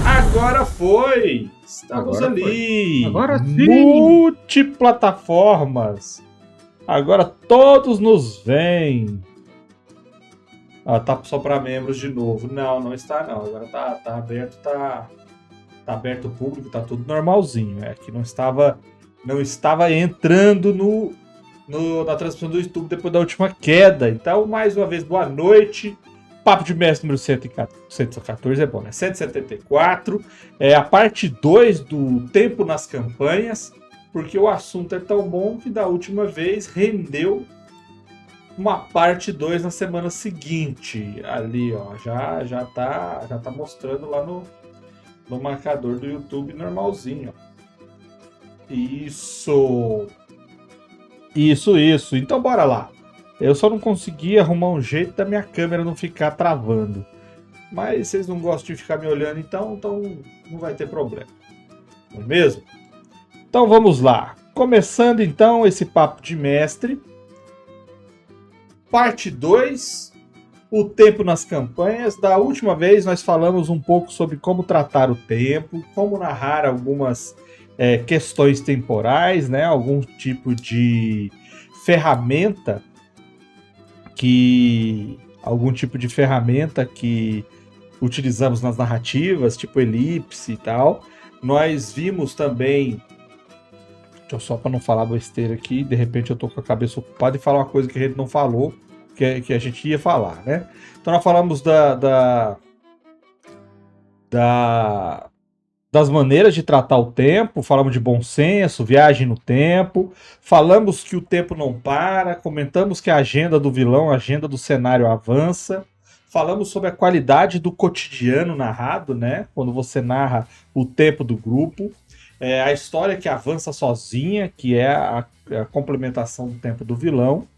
Agora foi! Estamos Agora ali! Agora sim! Multiplataformas! Agora todos nos veem! Ah, tá só para membros de novo. Não está não. Agora tá aberto, tá aberto o público, tá tudo normalzinho. É que não estava entrando na transmissão do YouTube depois da última queda. Então, mais uma vez, boa noite. Papo de Mestre número 114 é bom, né? 174. É a parte 2 do Tempo nas Campanhas, porque o assunto é tão bom que da última vez rendeu uma parte 2 na semana seguinte. Ali, ó, já tá mostrando lá no marcador do YouTube normalzinho. Isso. Então bora lá. Eu só não consegui arrumar um jeito da minha câmera não ficar travando. Mas vocês não gostam de ficar me olhando, então não vai ter problema. Não é mesmo? Então vamos lá. Começando então esse papo de mestre. Parte 2. O tempo nas campanhas. Da última vez nós falamos um pouco sobre como tratar o tempo, como narrar algumas questões temporais, né? Algum tipo de ferramenta que utilizamos nas narrativas, tipo elipse e tal. Nós vimos também, só para não falar besteira aqui, de repente eu tô com a cabeça ocupada e falar uma coisa que a gente não falou, que a gente ia falar, né? Então nós falamos das maneiras de tratar o tempo, falamos de bom senso, viagem no tempo, falamos que o tempo não para, comentamos que a agenda do vilão, a agenda do cenário avança, falamos sobre a qualidade do cotidiano narrado, né? Quando você narra o tempo do grupo, a história que avança sozinha, que é a complementação do tempo do vilão.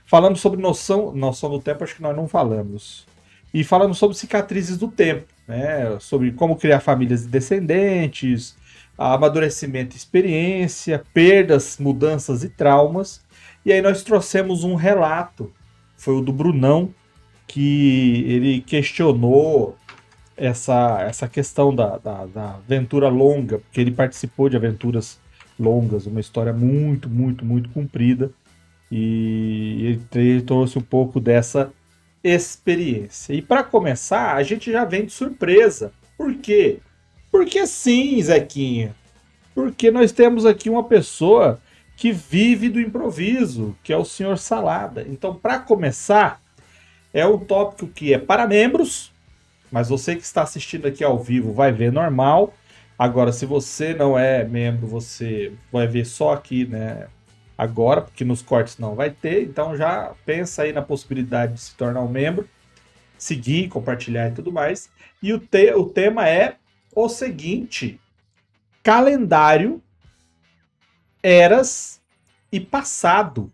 Falamos sobre noção do tempo, acho que nós não falamos. E falamos sobre cicatrizes do tempo, né? Sobre como criar famílias descendentes, amadurecimento e experiência, perdas, mudanças e traumas. E aí nós trouxemos um relato, foi o do Brunão, que ele questionou essa questão da aventura longa, porque ele participou de aventuras longas, uma história muito, muito, muito comprida. E ele trouxe um pouco dessa experiência. E para começar, a gente já vem de surpresa. Por quê? Porque sim, Zequinha. Porque nós temos aqui uma pessoa que vive do improviso, que é o Senhor Salada. Então, para começar, é um tópico que é para membros, mas você que está assistindo aqui ao vivo vai ver normal. Agora, se você não é membro, você vai ver só aqui, né? Agora, porque nos cortes não vai ter, então já pensa aí na possibilidade de se tornar um membro, seguir, compartilhar e tudo mais. E o tema é o seguinte: calendário, eras e passado.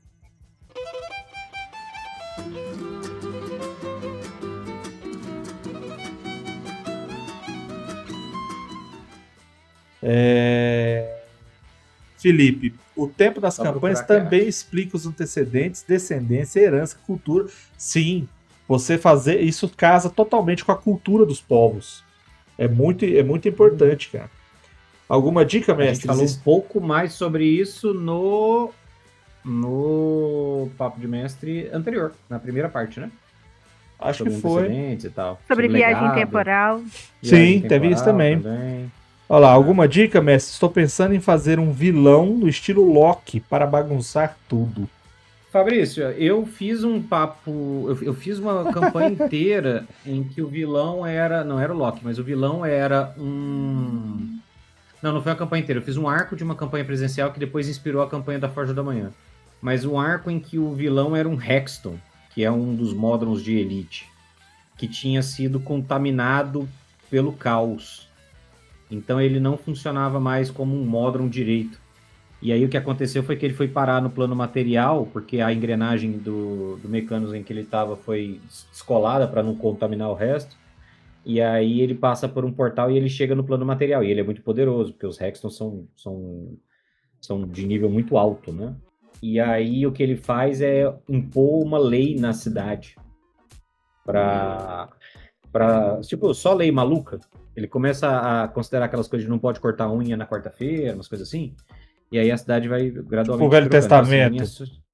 Felipe, o tempo das campanhas também explica os antecedentes, descendência, herança, cultura. Sim, você fazer isso casa totalmente com a cultura dos povos. É muito importante, cara. Alguma dica, mestre? A gente falou um pouco mais sobre isso no Papo de Mestre anterior, na primeira parte, né? Acho sobre que foi. E tal. Sobre viagem temporal. Sim, teve isso também. Olha lá, alguma dica, mestre? Estou pensando em fazer um vilão no estilo Loki para bagunçar tudo. Fabrício, eu fiz um papo... Eu fiz uma campanha inteira em que o vilão era... Não era o Loki, mas o vilão era um... Não foi a campanha inteira. Eu fiz um arco de uma campanha presencial que depois inspirou a campanha da Forja da Manhã. Mas um arco em que o vilão era um Hexton, que é um dos módulos de elite, que tinha sido contaminado pelo caos. Então ele não funcionava mais como um módulo direito. E aí o que aconteceu foi que ele foi parar no plano material, porque a engrenagem do Mecanos em que ele estava foi descolada para não contaminar o resto. E aí ele passa por um portal e ele chega no plano material. E ele é muito poderoso, porque os Hextons são de nível muito alto, né? E aí o que ele faz é impor uma lei na cidade. Tipo, só lei maluca. Ele começa a considerar aquelas coisas de não pode cortar unha na quarta-feira, umas coisas assim. E aí a cidade vai Tipo o gradualmente Velho trocando. Então, assim, Testamento.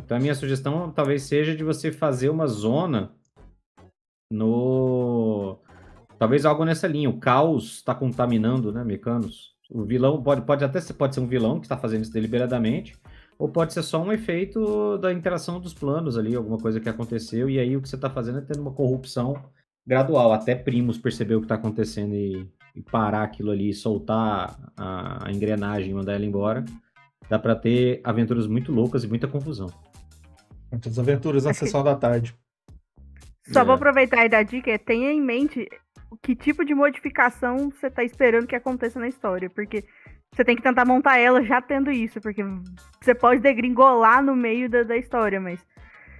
então a minha sugestão talvez seja de você fazer uma zona no. Talvez algo nessa linha. O caos está contaminando, né, Mecanos? O vilão pode ser um vilão que está fazendo isso deliberadamente, ou pode ser só um efeito da interação dos planos ali, alguma coisa que aconteceu, e aí o que você está fazendo é tendo uma corrupção gradual, até Primus perceber o que está acontecendo e parar aquilo ali, soltar a engrenagem e mandar ela embora. Dá para ter aventuras muito loucas e muita confusão. Muitas aventuras na Acho que sessão da tarde. só vou É. aproveitar e dar dica, tenha em mente que tipo de modificação você tá esperando que aconteça na história, porque você tem que tentar montar ela já tendo isso, porque você pode degringolar no meio da história, mas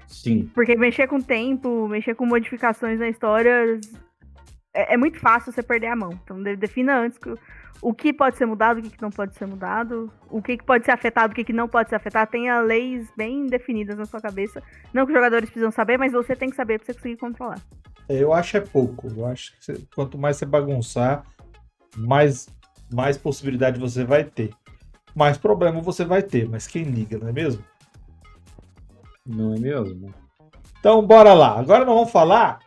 Sim. porque mexer com tempo, mexer com modificações na história é muito fácil você perder a mão. Então defina antes o que pode ser mudado, o que não pode ser mudado, o que pode ser afetado, o que não pode ser afetado. Tenha leis bem definidas na sua cabeça. Não que os jogadores precisam saber, mas você tem que saber pra você conseguir controlar. Eu acho é pouco. Eu acho que quanto mais você bagunçar, mais possibilidade você vai ter. Mais problema você vai ter, mas quem liga, não é mesmo? Não é mesmo? Então, bora lá. Agora nós vamos falar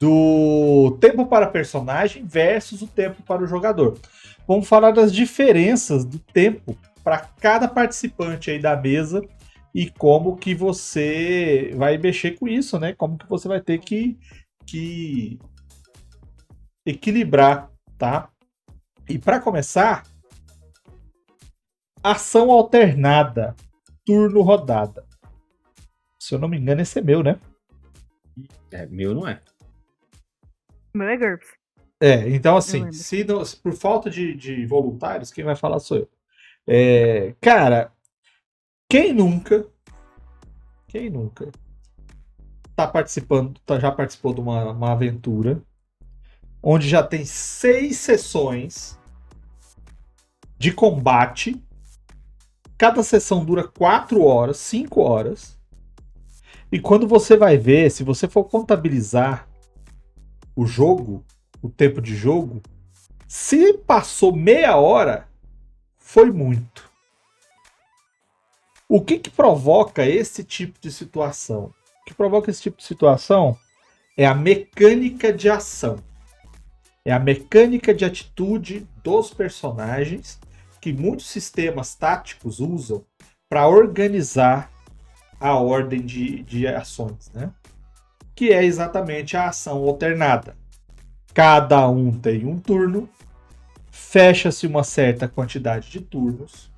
do tempo para personagem versus o tempo para o jogador. Vamos falar das diferenças do tempo para cada participante aí da mesa e como que você vai mexer com isso, né? Como que você vai ter que equilibrar, tá? E para começar, ação alternada, turno rodada. Se eu não me engano, esse é meu, né? Meu não é. O meu é GURPS. Então Eu assim, lembro. se por falta de voluntários, quem vai falar sou eu. Cara, quem nunca tá participando, já participou de uma aventura onde já tem 6 sessões de combate. Cada sessão dura 4 horas, 5 horas. E quando você vai ver, se você for contabilizar o jogo, o tempo de jogo, se passou meia hora, foi muito. O que provoca esse tipo de situação? O que provoca esse tipo de situação é a mecânica de ação. É a mecânica de atitude dos personagens que muitos sistemas táticos usam para organizar a ordem de ações, né? Que é exatamente a ação alternada. Cada um tem um turno, fecha-se uma certa quantidade de turnos,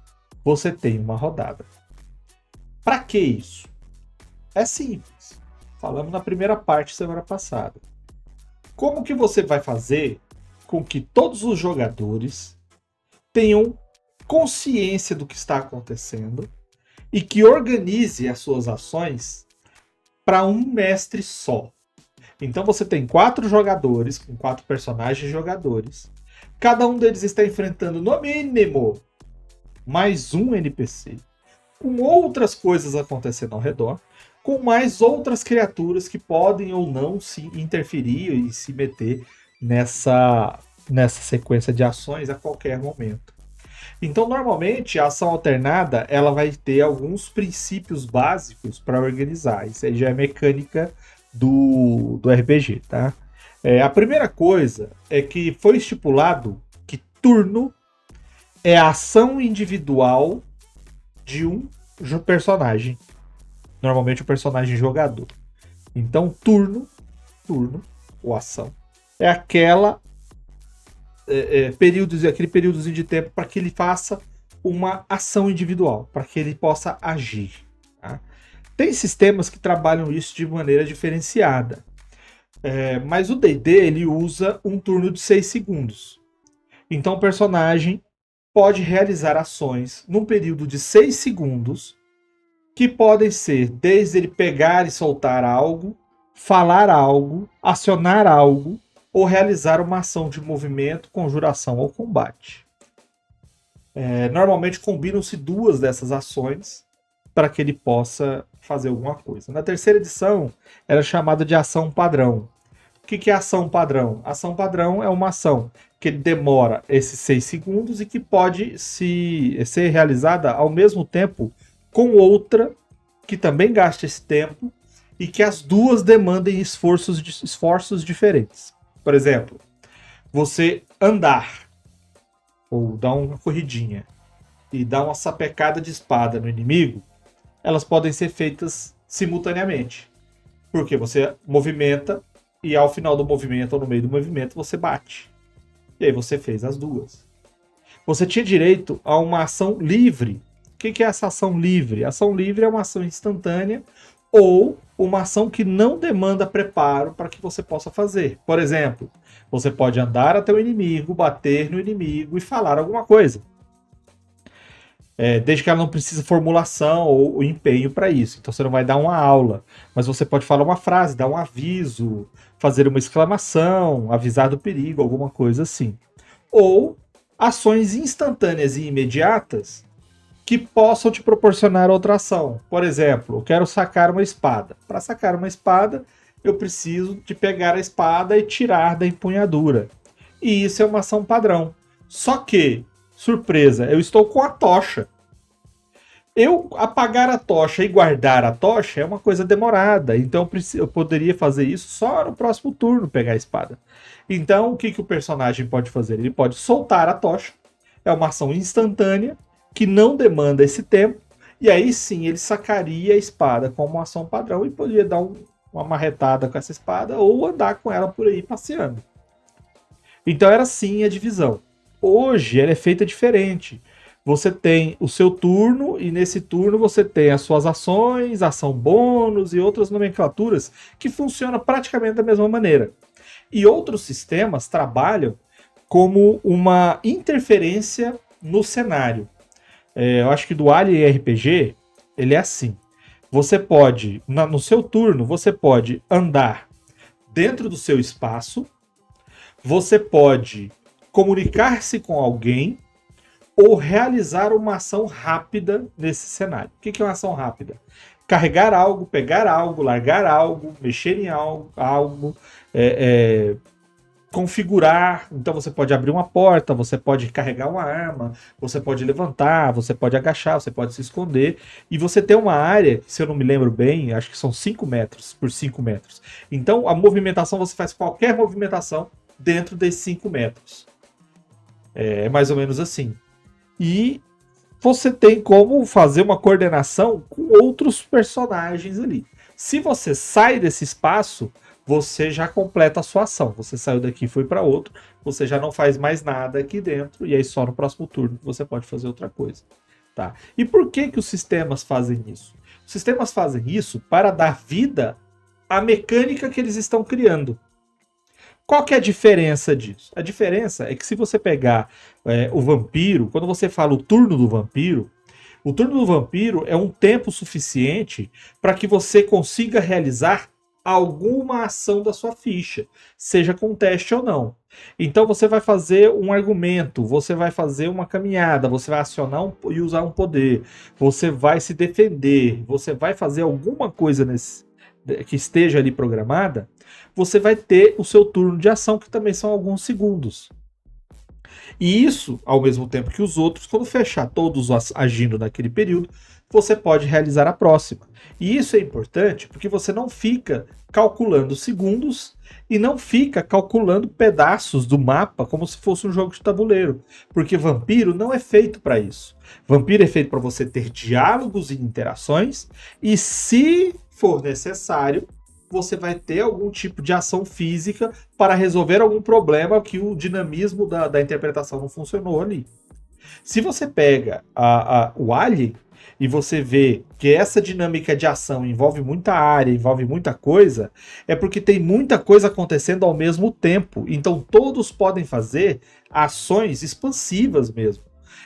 você tem uma rodada. Para que isso? É simples. Falamos na primeira parte semana passada. Como que você vai fazer com que todos os jogadores tenham consciência do que está acontecendo e que organize as suas ações para um mestre só? Então você tem 4 jogadores, com 4 personagens jogadores. Cada um deles está enfrentando, no mínimo, mais um NPC, com outras coisas acontecendo ao redor, com mais outras criaturas que podem ou não se interferir e se meter nessa sequência de ações a qualquer momento. Então, normalmente, a ação alternada ela vai ter alguns princípios básicos para organizar. Isso aí já é mecânica do RPG, tá? A primeira coisa é que foi estipulado que turno é a ação individual de um personagem. Normalmente o personagem jogador. Então, turno, ou ação, é aquele períodozinho de tempo para que ele faça uma ação individual, para que ele possa agir. Tá? Tem sistemas que trabalham isso de maneira diferenciada. Mas o D&D ele usa um turno de 6 segundos. Então o personagem pode realizar ações num período de 6 segundos, que podem ser desde ele pegar e soltar algo, falar algo, acionar algo, ou realizar uma ação de movimento, conjuração ou combate. Normalmente combinam-se 2 dessas ações para que ele possa fazer alguma coisa. Na terceira edição, era chamada de ação padrão. O que é ação padrão? Ação padrão é uma ação que demora esses 6 segundos e que pode ser realizada ao mesmo tempo com outra que também gaste esse tempo e que as duas demandem esforços diferentes. Por exemplo, você andar ou dar uma corridinha e dar uma sapecada de espada no inimigo, elas podem ser feitas simultaneamente. Porque você movimenta e ao final do movimento ou no meio do movimento você bate. E aí você fez as duas. Você tinha direito a uma ação livre. O que é essa ação livre? A ação livre é uma ação instantânea ou uma ação que não demanda preparo para que você possa fazer. Por exemplo, você pode andar até o inimigo, bater no inimigo e falar alguma coisa. Desde que ela não precise formulação ou empenho para isso. Então você não vai dar uma aula, mas você pode falar uma frase, dar um aviso, fazer uma exclamação, avisar do perigo, alguma coisa assim. Ou ações instantâneas e imediatas que possam te proporcionar outra ação. Por exemplo, eu quero sacar uma espada. Para sacar uma espada, eu preciso de pegar a espada e tirar da empunhadura. E isso é uma ação padrão. Só que, surpresa, eu estou com a tocha. Eu apagar a tocha e guardar a tocha é uma coisa demorada. Então eu poderia fazer isso só no próximo turno, pegar a espada. Então o que o personagem pode fazer? Ele pode soltar a tocha. É uma ação instantânea que não demanda esse tempo. E aí sim ele sacaria a espada como uma ação padrão e poderia dar uma marretada com essa espada ou andar com ela por aí passeando. Então era assim a divisão. Hoje ela é feita diferente. Você tem o seu turno e nesse turno você tem as suas ações, ação bônus e outras nomenclaturas que funcionam praticamente da mesma maneira. E outros sistemas trabalham como uma interferência no cenário. Eu acho que do Alien RPG ele é assim. Você pode, no seu turno, você pode andar dentro do seu espaço, você pode comunicar-se com alguém ou realizar uma ação rápida nesse cenário. O que é uma ação rápida? Carregar algo, pegar algo, largar algo, mexer em algo, configurar. Então você pode abrir uma porta, você pode carregar uma arma, você pode levantar, você pode agachar, você pode se esconder. E você tem uma área, se eu não me lembro bem, acho que são 5 metros por 5 metros. Então a movimentação, você faz qualquer movimentação dentro desses 5 metros. É mais ou menos assim. E você tem como fazer uma coordenação com outros personagens ali. Se você sai desse espaço, você já completa a sua ação. Você saiu daqui e foi para outro, você já não faz mais nada aqui dentro, e aí só no próximo turno você pode fazer outra coisa. Tá? E por que os sistemas fazem isso? Os sistemas fazem isso para dar vida à mecânica que eles estão criando. Qual que é a diferença disso? A diferença é que se você pegar o vampiro, quando você fala o turno do vampiro é um tempo suficiente para que você consiga realizar alguma ação da sua ficha, seja com teste ou não. Então você vai fazer um argumento, você vai fazer uma caminhada, você vai acionar e usar um poder, você vai se defender, você vai fazer alguma coisa que esteja ali programada, você vai ter o seu turno de ação, que também são alguns segundos. E isso, ao mesmo tempo que os outros, quando fechar todos agindo naquele período, você pode realizar a próxima. E isso é importante porque você não fica calculando segundos e não fica calculando pedaços do mapa como se fosse um jogo de tabuleiro. Porque Vampiro não é feito para isso. Vampiro é feito para você ter diálogos e interações e, se for necessário, você vai ter algum tipo de ação física para resolver algum problema que o dinamismo da interpretação não funcionou ali. Se você pega o Alien e você vê que essa dinâmica de ação envolve muita área, envolve muita coisa, é porque tem muita coisa acontecendo ao mesmo tempo. Então todos podem fazer ações expansivas mesmo.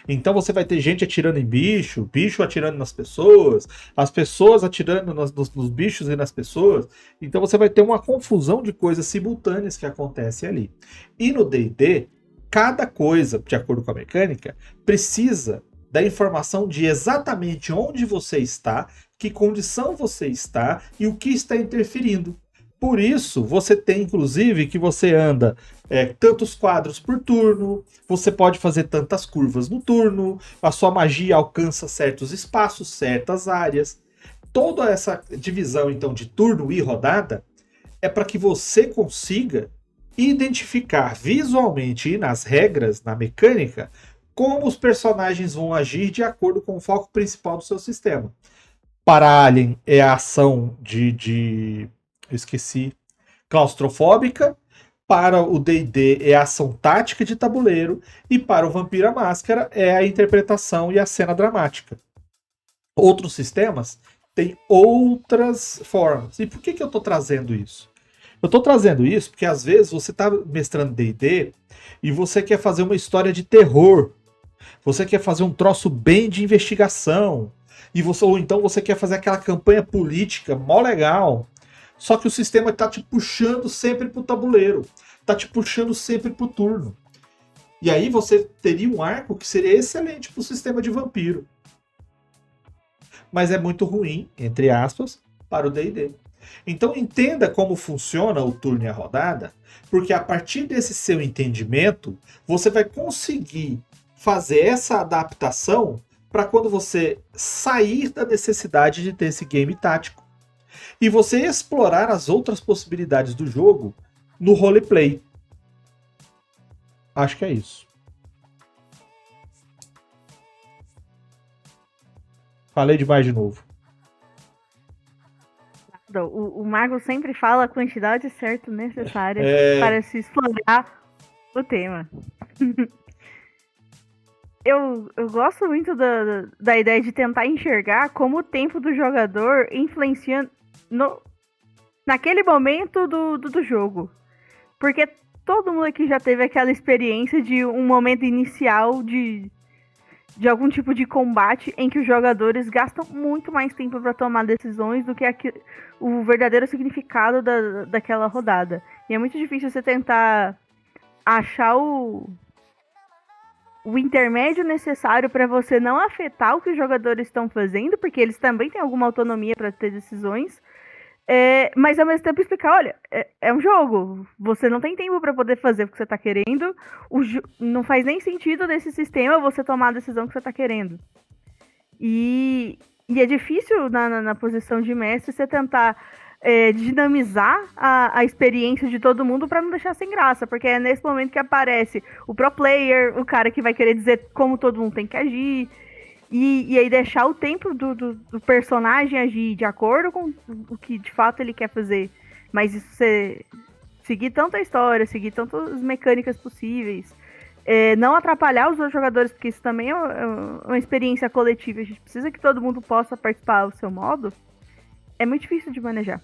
Então você vai ter gente atirando em bicho atirando nas pessoas, as pessoas atirando nos bichos e nas pessoas. Então você vai ter uma confusão de coisas simultâneas que acontecem ali. E no D&D, cada coisa, de acordo com a mecânica, precisa da informação de exatamente onde você está, que condição você está e o que está interferindo. Por isso, você tem, inclusive, que você anda tantos quadros por turno, você pode fazer tantas curvas no turno, a sua magia alcança certos espaços, certas áreas. Toda essa divisão, então, de turno e rodada é para que você consiga identificar visualmente e nas regras, na mecânica, como os personagens vão agir de acordo com o foco principal do seu sistema. Para Alien é a ação eu esqueci, claustrofóbica. Para o D&D é a ação tática de tabuleiro. E para o Vampiro à Máscara é a interpretação e a cena dramática. Outros sistemas têm outras formas. E por que eu estou trazendo isso? Eu estou trazendo isso porque às vezes você está mestrando D&D e você quer fazer uma história de terror. Você quer fazer um troço bem de investigação. Ou então você quer fazer aquela campanha política mó legal. Só que o sistema está te puxando sempre pro tabuleiro. Está te puxando sempre pro turno. E aí você teria um arco que seria excelente pro sistema de vampiro. Mas é muito ruim, entre aspas, para o D&D. Então entenda como funciona o turno e a rodada, porque a partir desse seu entendimento, você vai conseguir fazer essa adaptação para quando você sair da necessidade de ter esse game tático e você explorar as outras possibilidades do jogo no roleplay. Acho que é isso. Falei demais de novo. O Marco sempre fala a quantidade certa necessária para se explorar o tema. Eu gosto muito da ideia de tentar enxergar como o tempo do jogador influencia naquele momento do jogo. Porque todo mundo aqui já teve aquela experiência de um momento inicial de algum tipo de combate em que os jogadores gastam muito mais tempo para tomar decisões do que o verdadeiro significado daquela rodada. E é muito difícil você tentar achar o intermédio necessário para você não afetar o que os jogadores estão fazendo, porque eles também têm alguma autonomia para ter decisões, mas ao mesmo tempo explicar, olha, é um jogo, você não tem tempo para poder fazer o que você está querendo, não faz nem sentido nesse sistema você tomar a decisão que você está querendo. E é difícil na posição de mestre você tentar dinamizar a experiência de todo mundo para não deixar sem graça, porque é nesse momento que aparece o pro player, o cara que vai querer dizer como todo mundo tem que agir, e aí deixar o tempo do personagem agir de acordo com o que de fato ele quer fazer, mas isso você seguir tanto a história, seguir tantas as mecânicas possíveis, não atrapalhar os outros jogadores, porque isso também é uma experiência coletiva, a gente precisa que todo mundo possa participar ao seu modo, é muito difícil de manejar.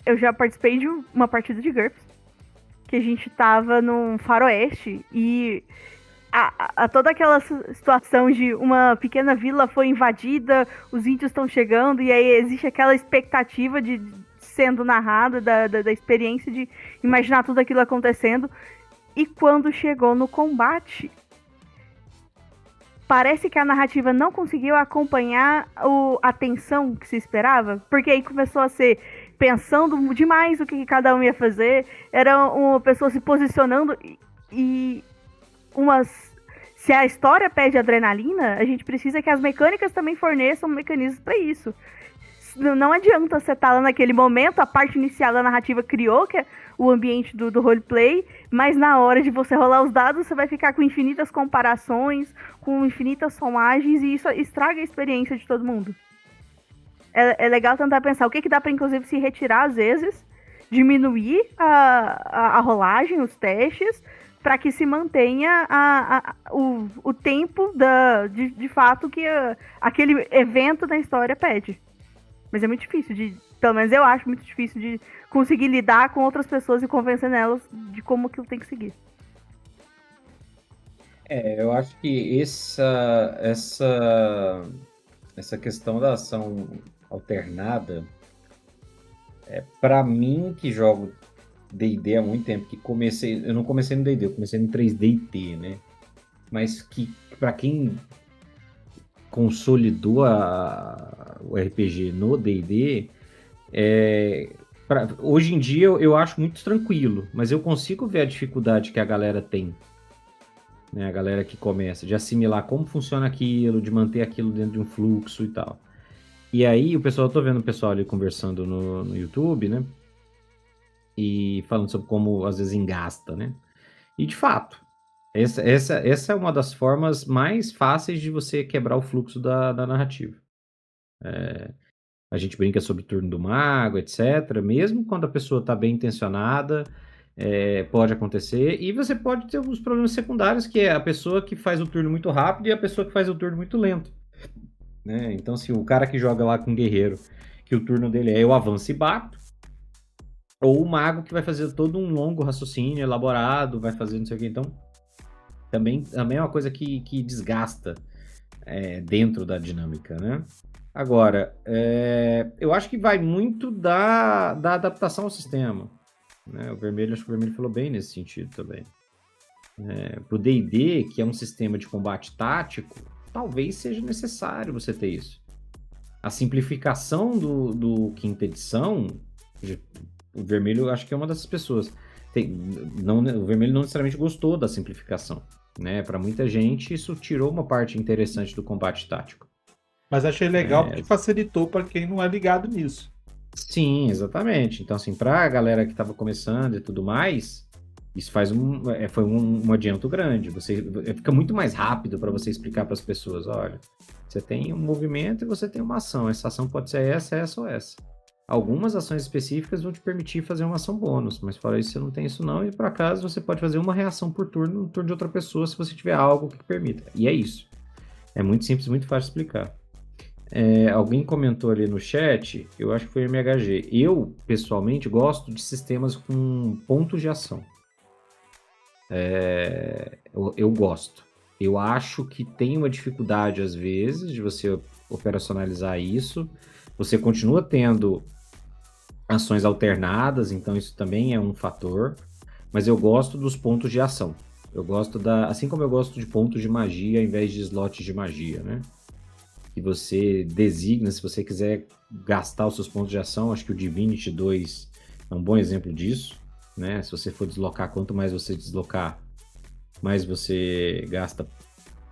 Eu já participei de uma partida de GURPS, que a gente tava num faroeste, e toda aquela situação de uma pequena vila foi invadida, os índios estão chegando, e aí existe aquela expectativa de sendo narrada, da experiência de imaginar tudo aquilo acontecendo, e quando chegou no combate, parece que a narrativa não conseguiu acompanhar a tensão que se esperava, porque aí começou a ser pensando demais o que cada um ia fazer, era uma pessoa se posicionando e se a história pede adrenalina, a gente precisa que as mecânicas também forneçam mecanismos para isso. Não adianta você estar lá naquele momento, a parte inicial da narrativa criou, que é o ambiente do roleplay, mas na hora de você rolar os dados, você vai ficar com infinitas comparações, com infinitas somagens, e isso estraga a experiência de todo mundo. É legal tentar pensar o que dá para, inclusive, se retirar às vezes, diminuir a rolagem, os testes, para que se mantenha o tempo de fato que aquele evento da história pede. Mas é muito difícil pelo menos eu acho muito difícil de conseguir lidar com outras pessoas e convencer nelas de como aquilo tem que seguir. Eu acho que essa questão da ação alternada, para mim que jogo D&D há muito tempo, eu não comecei no D&D, eu comecei no 3D&T, né? mas que para quem consolidou o RPG no D&D, hoje em dia eu acho muito tranquilo, mas eu consigo ver a dificuldade que a galera tem, né? A galera que começa, de assimilar como funciona aquilo, de manter aquilo dentro de um fluxo e tal. E aí, eu tô vendo o pessoal ali conversando no YouTube, né? E falando sobre como às vezes engasta, né? E de fato, essa é uma das formas mais fáceis de você quebrar o fluxo da narrativa. A gente brinca sobre o turno do mago, etc. Mesmo quando a pessoa está bem intencionada, pode acontecer. E você pode ter alguns problemas secundários, que é a pessoa que faz o turno muito rápido e a pessoa que faz o turno muito lento. Né? Então, se o cara que joga lá com o guerreiro, que o turno dele é eu avanço e bato, ou o mago que vai fazer todo um longo raciocínio elaborado, vai fazer não sei o que. Então, também é uma coisa que desgasta dentro da dinâmica, né? Agora, eu acho que vai muito da adaptação ao sistema. Né? Acho que o Vermelho falou bem nesse sentido também. Pro D&D, que é um sistema de combate tático, talvez seja necessário você ter isso. A simplificação do quinta edição, o Vermelho acho que é uma dessas pessoas. O Vermelho não necessariamente gostou da simplificação. Né? Para muita gente, isso tirou uma parte interessante do combate tático. Mas achei legal porque facilitou para quem não é ligado nisso. Sim, exatamente. Então, assim, para a galera que estava começando e tudo mais, isso foi um adianto grande. Fica muito mais rápido para você explicar para as pessoas: olha, você tem um movimento e você tem uma ação. Essa ação pode ser essa ou essa. Algumas ações específicas vão te permitir fazer uma ação bônus, mas fora isso você não tem isso não, e por acaso você pode fazer uma reação por turno no turno de outra pessoa se você tiver algo que permita. E é isso. É muito simples, muito fácil de explicar. Alguém comentou ali no chat, eu acho que foi o MHG. Eu, pessoalmente, gosto de sistemas com pontos de ação. Eu gosto. Eu acho que tem uma dificuldade, às vezes, de você operacionalizar isso. Você continua tendo ações alternadas, então isso também é um fator. Mas eu gosto dos pontos de ação. Eu gosto assim como eu gosto de pontos de magia ao invés de slots de magia, né? Que você designa, se você quiser gastar os seus pontos de ação, acho que o Divinity 2 é um bom exemplo disso, né? Se você for deslocar, quanto mais você deslocar, mais você gasta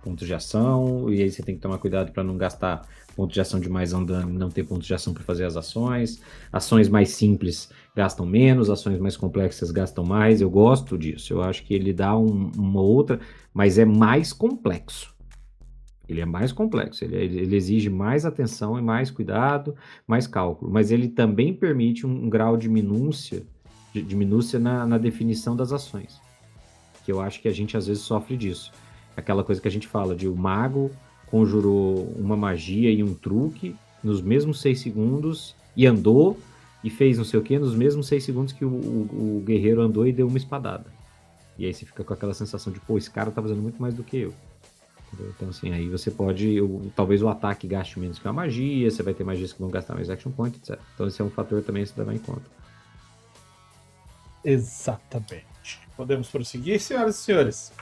pontos de ação, e aí você tem que tomar cuidado para não gastar pontos de ação demais andando e não ter pontos de ação para fazer as ações. Ações mais simples gastam menos, ações mais complexas gastam mais. Eu gosto disso, eu acho que ele dá uma outra, mas é mais complexo. Ele é mais complexo, ele exige mais atenção e mais cuidado, mais cálculo, mas ele também permite um grau de minúcia na definição das ações, que eu acho que a gente às vezes sofre disso. Aquela coisa que a gente fala de o mago conjurou uma magia e um truque nos mesmos 6 segundos e andou e fez não sei o que nos mesmos 6 segundos que o guerreiro andou e deu uma espadada. E aí você fica com aquela sensação de, pô, esse cara tá fazendo muito mais do que eu. Então, assim, aí você pode... talvez o ataque gaste menos que a magia, você vai ter magias que vão gastar mais action point, etc. Então esse é um fator também a se levar em conta. Exatamente. Podemos prosseguir, senhoras e senhores?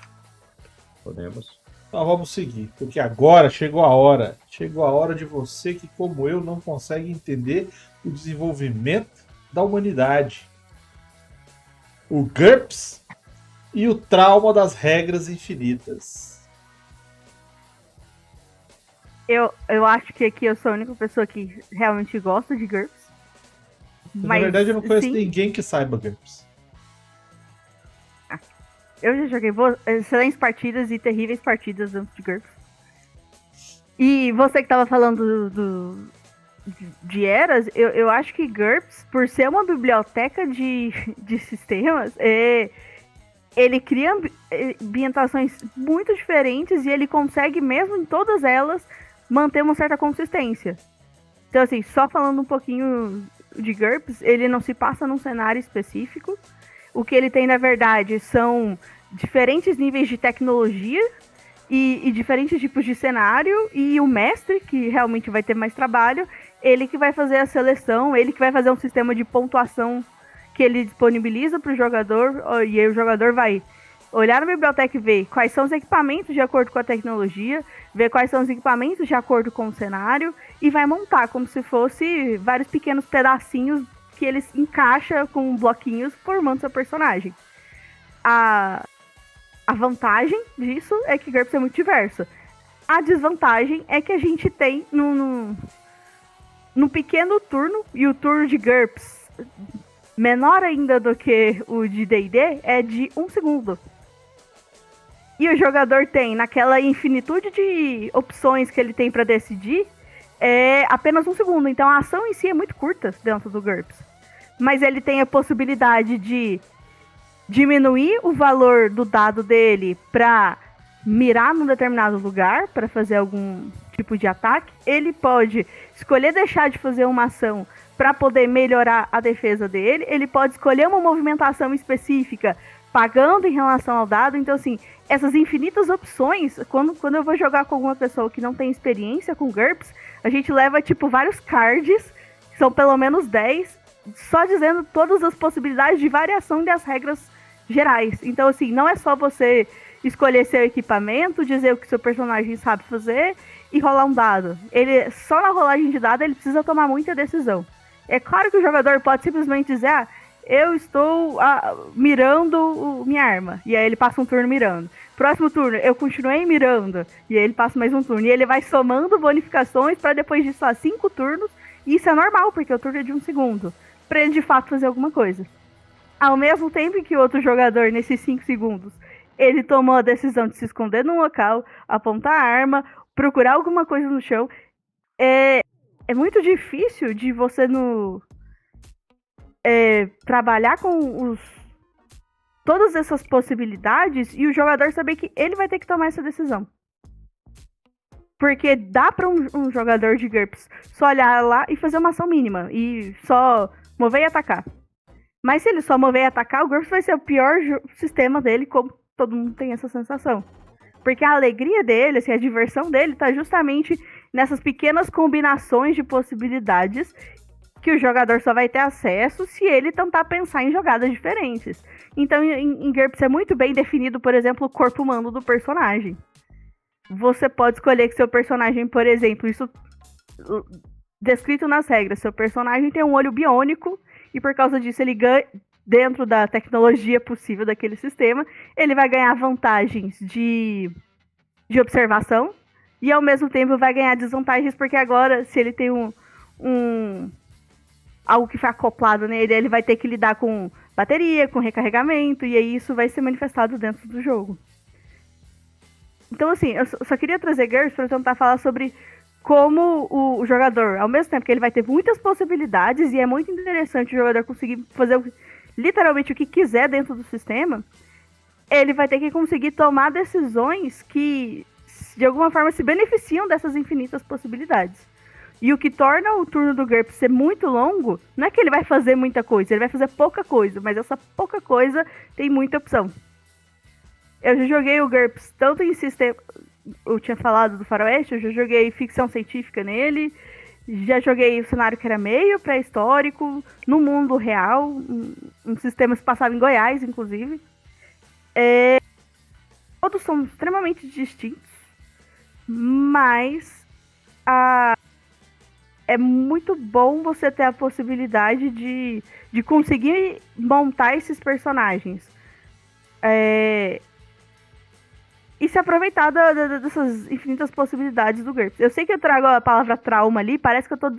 Podemos. Então vamos seguir, porque agora chegou a hora. Chegou a hora de você que, como eu, não consegue entender o desenvolvimento da humanidade. O GURPS e o trauma das regras infinitas. Eu acho que aqui eu sou a única pessoa que realmente gosta de GURPS. Na verdade, eu não conheço sim, ninguém que saiba GURPS. eu já joguei excelentes partidas e terríveis partidas dentro de GURPS. E você que tava falando de eras, eu acho que GURPS, por ser uma biblioteca de sistemas, ele cria ambientações muito diferentes e ele consegue, mesmo em todas elas, manter uma certa consistência. Então, assim, só falando um pouquinho de GURPS, ele não se passa num cenário específico. O que ele tem, na verdade, são diferentes níveis de tecnologia e diferentes tipos de cenário. E o mestre, que realmente vai ter mais trabalho, ele que vai fazer a seleção, ele que vai fazer um sistema de pontuação que ele disponibiliza para o jogador. E aí o jogador vai olhar na biblioteca e ver quais são os equipamentos de acordo com a tecnologia, ver quais são os equipamentos de acordo com o cenário e vai montar como se fosse vários pequenos pedacinhos que eles encaixa com bloquinhos formando seu personagem. A vantagem disso é que GURPS é muito diverso. A desvantagem é que a gente tem num pequeno turno, e o turno de GURPS menor ainda do que o de D&D é de 1 segundo. E o jogador tem, naquela infinitude de opções que ele tem para decidir, apenas 1 segundo. Então a ação em si é muito curta dentro do GURPS. Mas ele tem a possibilidade de diminuir o valor do dado dele para mirar num determinado lugar, para fazer algum tipo de ataque. Ele pode escolher deixar de fazer uma ação para poder melhorar a defesa dele. Ele pode escolher uma movimentação específica, pagando em relação ao dado. Então, assim, essas infinitas opções, quando eu vou jogar com alguma pessoa que não tem experiência com GURPS, a gente leva, tipo, vários cards, que são pelo menos 10, só dizendo todas as possibilidades de variação das regras gerais. Então, assim, não é só você escolher seu equipamento, dizer o que seu personagem sabe fazer e rolar um dado. Ele, só na rolagem de dado, ele precisa tomar muita decisão. É claro que o jogador pode simplesmente dizer, eu estou mirando minha arma. E aí ele passa um turno mirando. Próximo turno, eu continuei mirando. E aí ele passa mais um turno. E ele vai somando bonificações para depois disso, 5 turnos. E isso é normal, porque o turno é de 1 segundo. Para ele de fato fazer alguma coisa. Ao mesmo tempo que o outro jogador, nesses 5 segundos, ele tomou a decisão de se esconder num local, apontar a arma, procurar alguma coisa no chão. É muito difícil de você trabalhar com todas essas possibilidades e o jogador saber que ele vai ter que tomar essa decisão. Porque dá para um jogador de GURPS só olhar lá e fazer uma ação mínima e só mover e atacar. Mas se ele só mover e atacar, o GURPS vai ser o pior sistema dele, como todo mundo tem essa sensação. Porque a alegria dele, assim, a diversão dele, tá justamente nessas pequenas combinações de possibilidades que o jogador só vai ter acesso se ele tentar pensar em jogadas diferentes. Então, em GURPS é muito bem definido, por exemplo, o corpo humano do personagem. Você pode escolher que seu personagem, por exemplo, isso descrito nas regras, seu personagem tem um olho biônico e por causa disso ele ganha, dentro da tecnologia possível daquele sistema, ele vai ganhar vantagens de observação e ao mesmo tempo vai ganhar desvantagens porque agora, se ele tem algo que foi acoplado nele, ele vai ter que lidar com bateria, com recarregamento, e aí isso vai ser manifestado dentro do jogo. Então, assim, eu só queria trazer GURPS para tentar falar sobre como o jogador, ao mesmo tempo que ele vai ter muitas possibilidades, e é muito interessante o jogador conseguir fazer literalmente o que quiser dentro do sistema, ele vai ter que conseguir tomar decisões que, de alguma forma, se beneficiam dessas infinitas possibilidades. E o que torna o turno do GURPS ser muito longo, não é que ele vai fazer muita coisa, ele vai fazer pouca coisa, mas essa pouca coisa tem muita opção. Eu já joguei o GURPS tanto em sistema... Eu tinha falado do Faroeste, eu já joguei ficção científica nele, já joguei o cenário que era meio pré-histórico, no mundo real, um sistema que se passava em Goiás, inclusive. Todos são extremamente distintos, mas é muito bom você ter a possibilidade de conseguir montar esses personagens. E se aproveitar dessas infinitas possibilidades do GURPS. Eu sei que eu trago a palavra trauma ali, parece que eu tô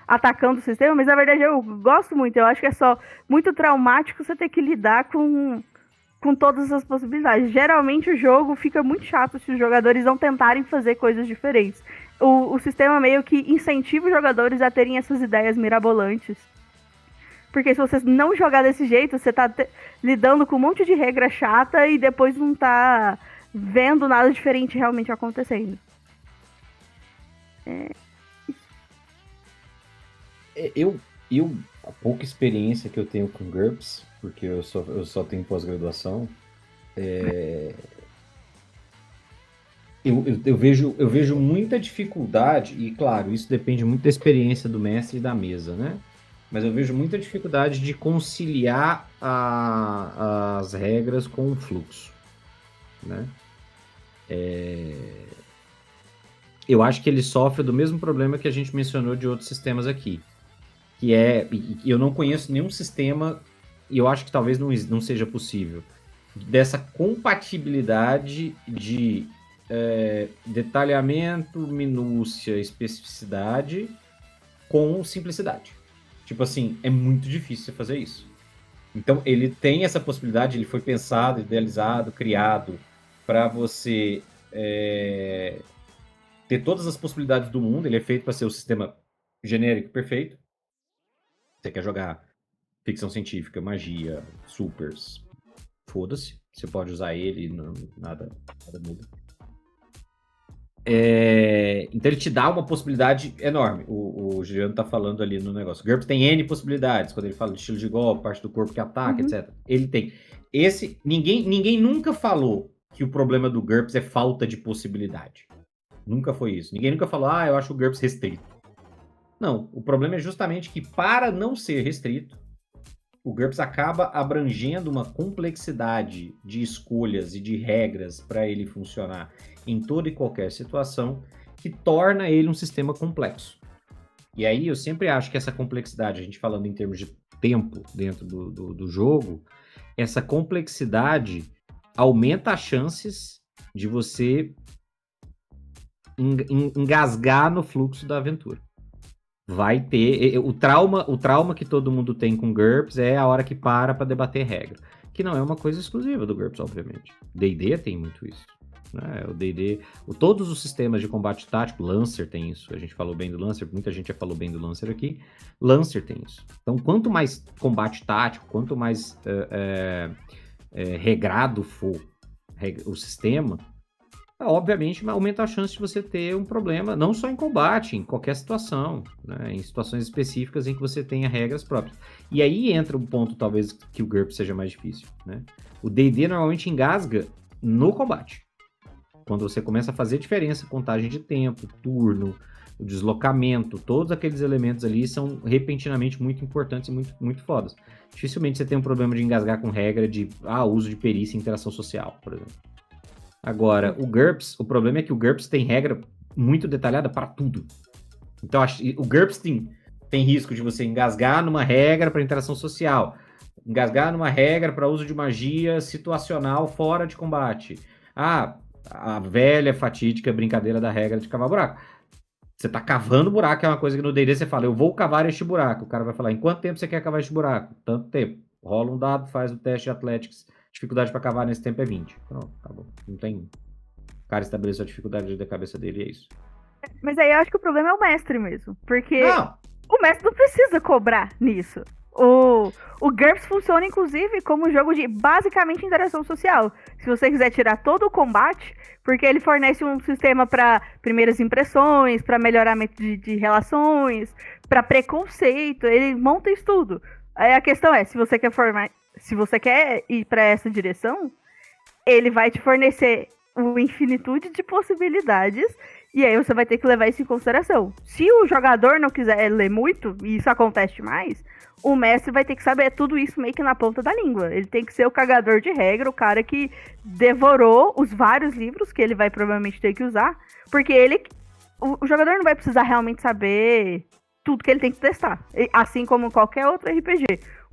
atacando o sistema, mas na verdade eu gosto muito. Eu acho que é só muito traumático você ter que lidar com todas as possibilidades. Geralmente o jogo fica muito chato se os jogadores não tentarem fazer coisas diferentes. O sistema meio que incentiva os jogadores a terem essas ideias mirabolantes. Porque se você não jogar desse jeito, você tá lidando com um monte de regra chata e depois não tá vendo nada diferente realmente acontecendo. A pouca experiência que eu tenho com GURPS, porque eu só tenho pós-graduação, eu vejo muita dificuldade, e claro, isso depende muito da experiência do mestre e da mesa, né? Mas eu vejo muita dificuldade de conciliar as regras com o fluxo. né? Eu acho que ele sofre do mesmo problema que a gente mencionou de outros sistemas aqui, que e eu não conheço nenhum sistema, e eu acho que talvez não seja possível, dessa compatibilidade de detalhamento, minúcia, especificidade com simplicidade. Tipo assim, é muito difícil você fazer isso. Então, ele tem essa possibilidade, ele foi pensado, idealizado, criado para você ter todas as possibilidades do mundo. Ele é feito para ser o sistema genérico perfeito. Você quer jogar ficção científica, magia, supers, foda-se. Você pode usar ele, nada muda. Então ele te dá uma possibilidade enorme. O Juliano tá falando ali no negócio. GURPS tem N possibilidades, quando ele fala de estilo de golpe, parte do corpo que ataca, etc. Ele tem. Ninguém nunca falou que o problema do GURPS é falta de possibilidade. Nunca foi isso. Ninguém nunca falou, eu acho o GURPS restrito. Não, o problema é justamente que, para não ser restrito, o GURPS acaba abrangendo uma complexidade de escolhas e de regras para ele funcionar em toda e qualquer situação, que torna ele um sistema complexo. E aí eu sempre acho que essa complexidade, a gente falando em termos de tempo dentro do jogo, essa complexidade aumenta as chances de você engasgar no fluxo da aventura. Vai ter... O trauma que todo mundo tem com GURPS é a hora que para debater regra. Que não é uma coisa exclusiva do GURPS, obviamente. D&D tem muito isso. Né? O D&D... Todos os sistemas de combate tático, Lancer tem isso. A gente falou bem do Lancer, muita gente já falou bem do Lancer aqui. Lancer tem isso. Então, quanto mais combate tático, quanto mais regrado for o sistema, obviamente aumenta a chance de você ter um problema, não só em combate, em qualquer situação, né? Em situações específicas em que você tenha regras próprias. E aí entra um ponto, talvez, que o GURPS seja mais difícil, né? O D&D normalmente engasga no combate. Quando você começa a fazer diferença, contagem de tempo, turno, o deslocamento, todos aqueles elementos ali são repentinamente muito importantes e muito, muito fodas. Dificilmente você tem um problema de engasgar com regra de uso de perícia e interação social, por exemplo. Agora, o GURPS, o problema é que o GURPS tem regra muito detalhada para tudo. Então, o GURPS tem risco de você engasgar numa regra para interação social, engasgar numa regra para uso de magia situacional fora de combate. A velha, fatídica brincadeira da regra de cavar buraco. Você tá cavando buraco, é uma coisa que no D&D você fala, eu vou cavar este buraco. O cara vai falar, em quanto tempo você quer cavar este buraco? Tanto tempo. Rola um dado, faz o teste de Athletics. Dificuldade para cavar nesse tempo é 20. Pronto, acabou. Não tem... O cara estabeleceu a dificuldade da cabeça dele e é isso. Mas aí eu acho que o problema é o mestre mesmo. Porque o mestre não precisa cobrar nisso. O GURPS funciona, inclusive, como um jogo de, basicamente, interação social. Se você quiser tirar todo o combate, porque ele fornece um sistema para primeiras impressões, para melhoramento de relações, para preconceito, ele monta isso tudo. Aí a questão é, se você quer ir para essa direção, ele vai te fornecer uma infinitude de possibilidades e aí você vai ter que levar isso em consideração. Se o jogador não quiser ler muito, e isso acontece demais, o mestre vai ter que saber tudo isso meio que na ponta da língua. Ele tem que ser o cagador de regra, o cara que devorou os vários livros que ele vai provavelmente ter que usar, porque o jogador não vai precisar realmente saber tudo que ele tem que testar, assim como qualquer outro RPG.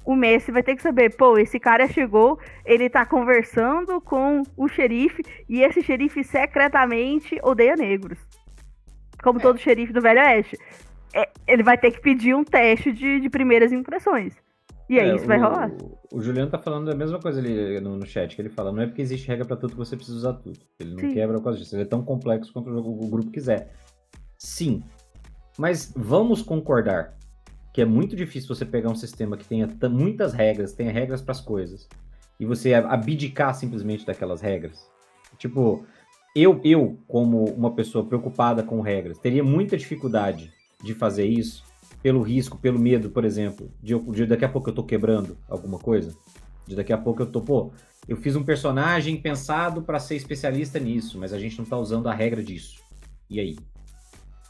O mestre vai ter que saber, esse cara chegou, ele tá conversando com o xerife, e esse xerife secretamente odeia negros. Como todo xerife do Velho Oeste. Ele vai ter que pedir um teste de primeiras impressões. E aí isso vai rolar. O Juliano tá falando a mesma coisa ali no chat, que ele fala, não é porque existe regra pra tudo que você precisa usar tudo. Ele não quebra por causa disso, ele é tão complexo quanto o grupo quiser. Sim, mas vamos concordar que é muito difícil você pegar um sistema que tenha muitas regras, tenha regras para as coisas, e você abdicar simplesmente daquelas regras. Tipo, eu, como uma pessoa preocupada com regras, teria muita dificuldade de fazer isso, pelo risco, pelo medo, por exemplo, de daqui a pouco eu tô quebrando alguma coisa, de daqui a pouco eu tô, eu fiz um personagem pensado para ser especialista nisso, mas a gente não tá usando a regra disso. E aí?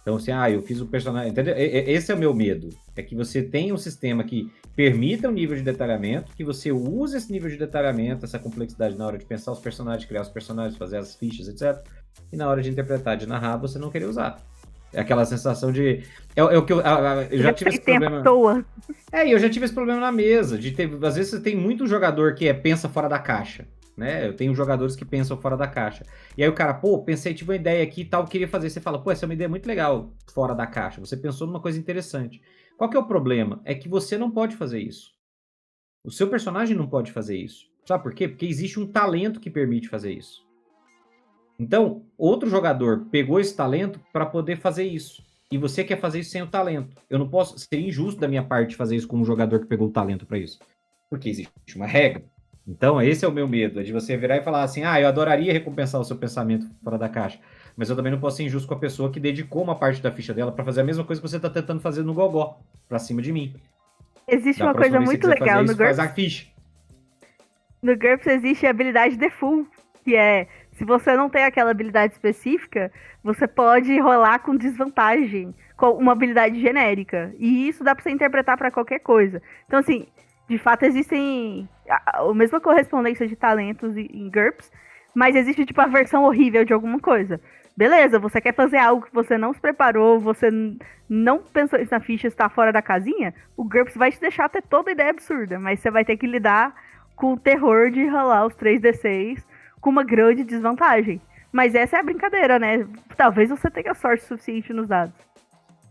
Então, assim, eu fiz o personagem. Entendeu? Esse é o meu medo. É que você tenha um sistema que permita um nível de detalhamento, que você use esse nível de detalhamento, essa complexidade na hora de pensar os personagens, criar os personagens, fazer as fichas, etc. E na hora de interpretar, de narrar, você não querer usar. É aquela sensação de. É o que eu já tive esse problema. À toa. Eu já tive esse problema na mesa. Às vezes você tem muito jogador que pensa fora da caixa. Né? Eu tenho jogadores que pensam fora da caixa. E aí o cara, pensei, tive uma ideia aqui e tal, queria fazer. Você fala, essa é uma ideia muito legal fora da caixa. Você pensou numa coisa interessante. Qual que é o problema? É que você não pode fazer isso. O seu personagem não pode fazer isso. Sabe por quê? Porque existe um talento que permite fazer isso. Então, outro jogador pegou esse talento para poder fazer isso. E você quer fazer isso sem o talento. Eu não posso. Seria injusto da minha parte fazer isso com um jogador que pegou o talento para isso. Porque existe uma regra. Então, esse é o meu medo, é de você virar e falar assim, eu adoraria recompensar o seu pensamento fora da caixa, mas eu também não posso ser injusto com a pessoa que dedicou uma parte da ficha dela para fazer a mesma coisa que você tá tentando fazer no Gogó, pra cima de mim. Existe uma coisa muito legal no GURPS. Faz a ficha. No GURPS existe a habilidade default, que é, se você não tem aquela habilidade específica, você pode rolar com desvantagem, com uma habilidade genérica, e isso dá pra você interpretar pra qualquer coisa. Então, assim, de fato, existem a mesma correspondência de talentos em GURPS, mas existe, tipo, a versão horrível de alguma coisa. Beleza, você quer fazer algo que você não se preparou, você não pensou isso na ficha, está fora da casinha, o GURPS vai te deixar ter toda a ideia absurda, mas você vai ter que lidar com o terror de rolar os 3d6 com uma grande desvantagem. Mas essa é a brincadeira, né? Talvez você tenha sorte suficiente nos dados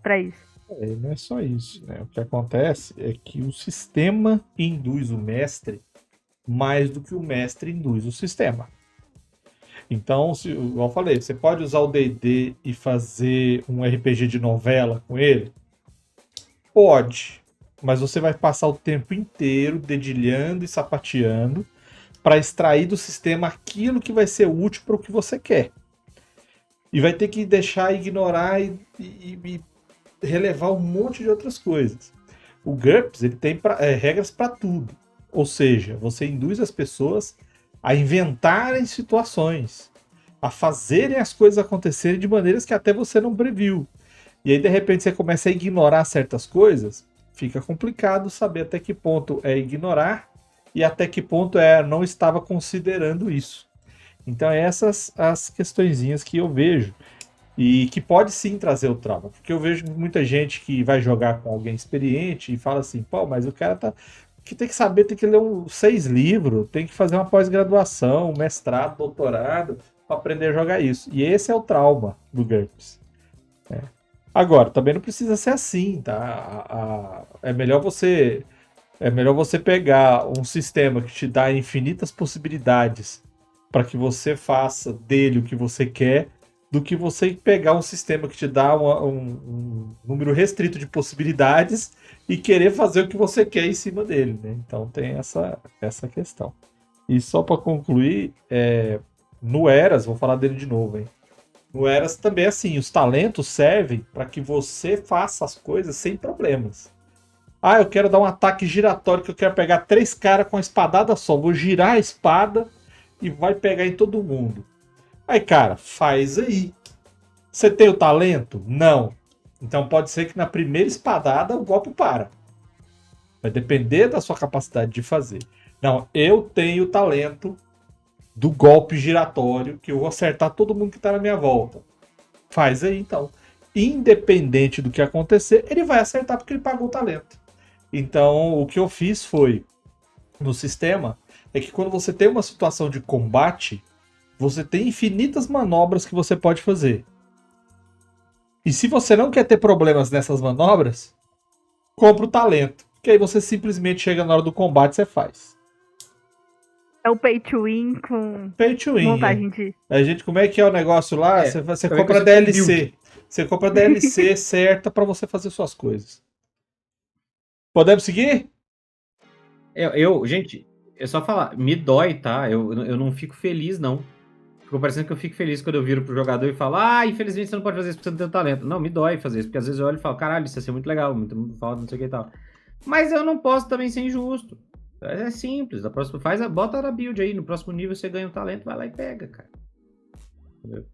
pra isso. Não é só isso, né? O que acontece é que o sistema induz o mestre mais do que o mestre induz o sistema. Então, igual eu falei, você pode usar o D&D e fazer um RPG de novela com ele? Pode, mas você vai passar o tempo inteiro dedilhando e sapateando para extrair do sistema aquilo que vai ser útil para o que você quer. E vai ter que deixar ignorar e relevar um monte de outras coisas. O GURPS ele tem regras para tudo. Ou seja, você induz as pessoas a inventarem situações, a fazerem as coisas acontecerem de maneiras que até você não previu. E aí, de repente, você começa a ignorar certas coisas, fica complicado saber até que ponto é ignorar e até que ponto não estava considerando isso. Então, essas as questõezinhas que eu vejo. E que pode sim trazer o trauma. Porque eu vejo muita gente que vai jogar com alguém experiente e fala assim, mas o cara que tem que saber, tem que ler 6 livros, tem que fazer uma pós-graduação, mestrado, doutorado, para aprender a jogar isso. E esse é o trauma do GURPS. Agora, também não precisa ser assim, tá? É melhor você pegar um sistema que te dá infinitas possibilidades para que você faça dele o que você quer, do que você pegar um sistema que te dá um número restrito de possibilidades e querer fazer o que você quer em cima dele, né? Então tem essa questão. E só para concluir, no Eras, vou falar dele de novo, hein? No Eras também é assim, os talentos servem para que você faça as coisas sem problemas. Eu quero dar um ataque giratório, que eu quero pegar 3 caras com a espadada só, vou girar a espada e vai pegar em todo mundo. Aí, cara, faz aí. Você tem o talento? Não. Então pode ser que na primeira espadada o golpe para. Vai depender da sua capacidade de fazer. Não, eu tenho o talento do golpe giratório, que eu vou acertar todo mundo que está na minha volta. Faz aí, então. Independente do que acontecer, ele vai acertar porque ele pagou o talento. Então, o que eu fiz foi, no sistema, é que quando você tem uma situação de combate, você tem infinitas manobras que você pode fazer. E se você não quer ter problemas nessas manobras, compra o talento. Que aí você simplesmente chega na hora do combate e você faz. É o pay to win com pay to win, montagem de... como é que é o negócio lá? Você compra a DLC. Você compra a DLC certa para você fazer suas coisas. Podemos seguir? Gente, é só falar, me dói, tá? Eu não fico feliz, não. Ficou parecendo que eu fico feliz quando eu viro pro jogador e falo, infelizmente você não pode fazer isso porque você não tem talento. Não, me dói fazer isso, porque às vezes eu olho e falo, caralho, isso ia ser muito legal, muito foda, não sei o que e tal. Mas eu não posso também ser injusto. É simples, bota na build aí, no próximo nível você ganha um talento, vai lá e pega, cara. Entendeu?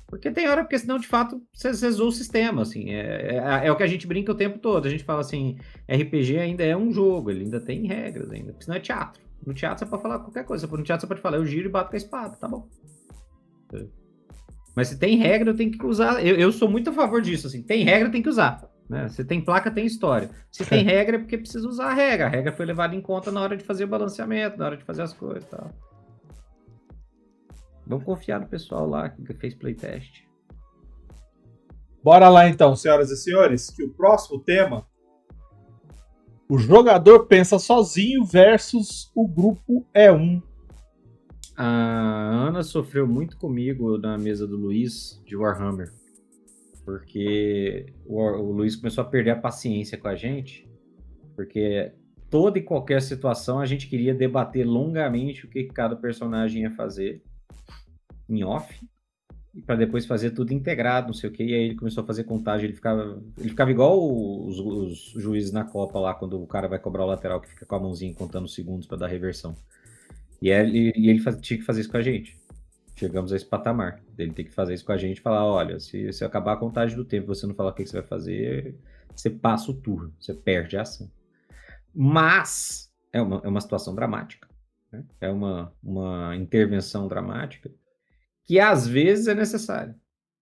Porque tem hora, porque senão, de fato, você zoa o sistema, assim. É o que a gente brinca o tempo todo. A gente fala assim, RPG ainda é um jogo, ele ainda tem regras ainda. Porque senão é teatro. No teatro você pode falar qualquer coisa. No teatro você pode falar, eu giro e bato com a espada, tá bom. Mas se tem regra, eu tenho que usar. Eu sou muito a favor disso, assim. Tem regra, tem que usar. Né? Se tem placa, tem história. Se tem regra, é porque precisa usar a regra. A regra foi levada em conta na hora de fazer o balanceamento, na hora de fazer as coisas e tal. Vamos confiar no pessoal lá que fez playtest. Bora lá então, senhoras e senhores, que o próximo tema, o jogador pensa sozinho versus o grupo é um. A Ana sofreu muito comigo na mesa do Luiz de Warhammer, porque o Luiz começou a perder a paciência com a gente, porque toda e qualquer situação a gente queria debater longamente o que cada personagem ia fazer em off, e para depois fazer tudo integrado, não sei o que, e aí ele começou a fazer contagem, ele ficava igual os juízes na Copa lá, quando o cara vai cobrar o lateral, que fica com a mãozinha contando segundos para dar reversão. E ele tinha que fazer isso com a gente. Chegamos a esse patamar. Ele tem que fazer isso com a gente e falar, olha, se acabar a contagem do tempo e você não falar o que você vai fazer, você passa o turno, você perde a ação. Mas é uma situação dramática. Né? É uma intervenção dramática que às vezes é necessária.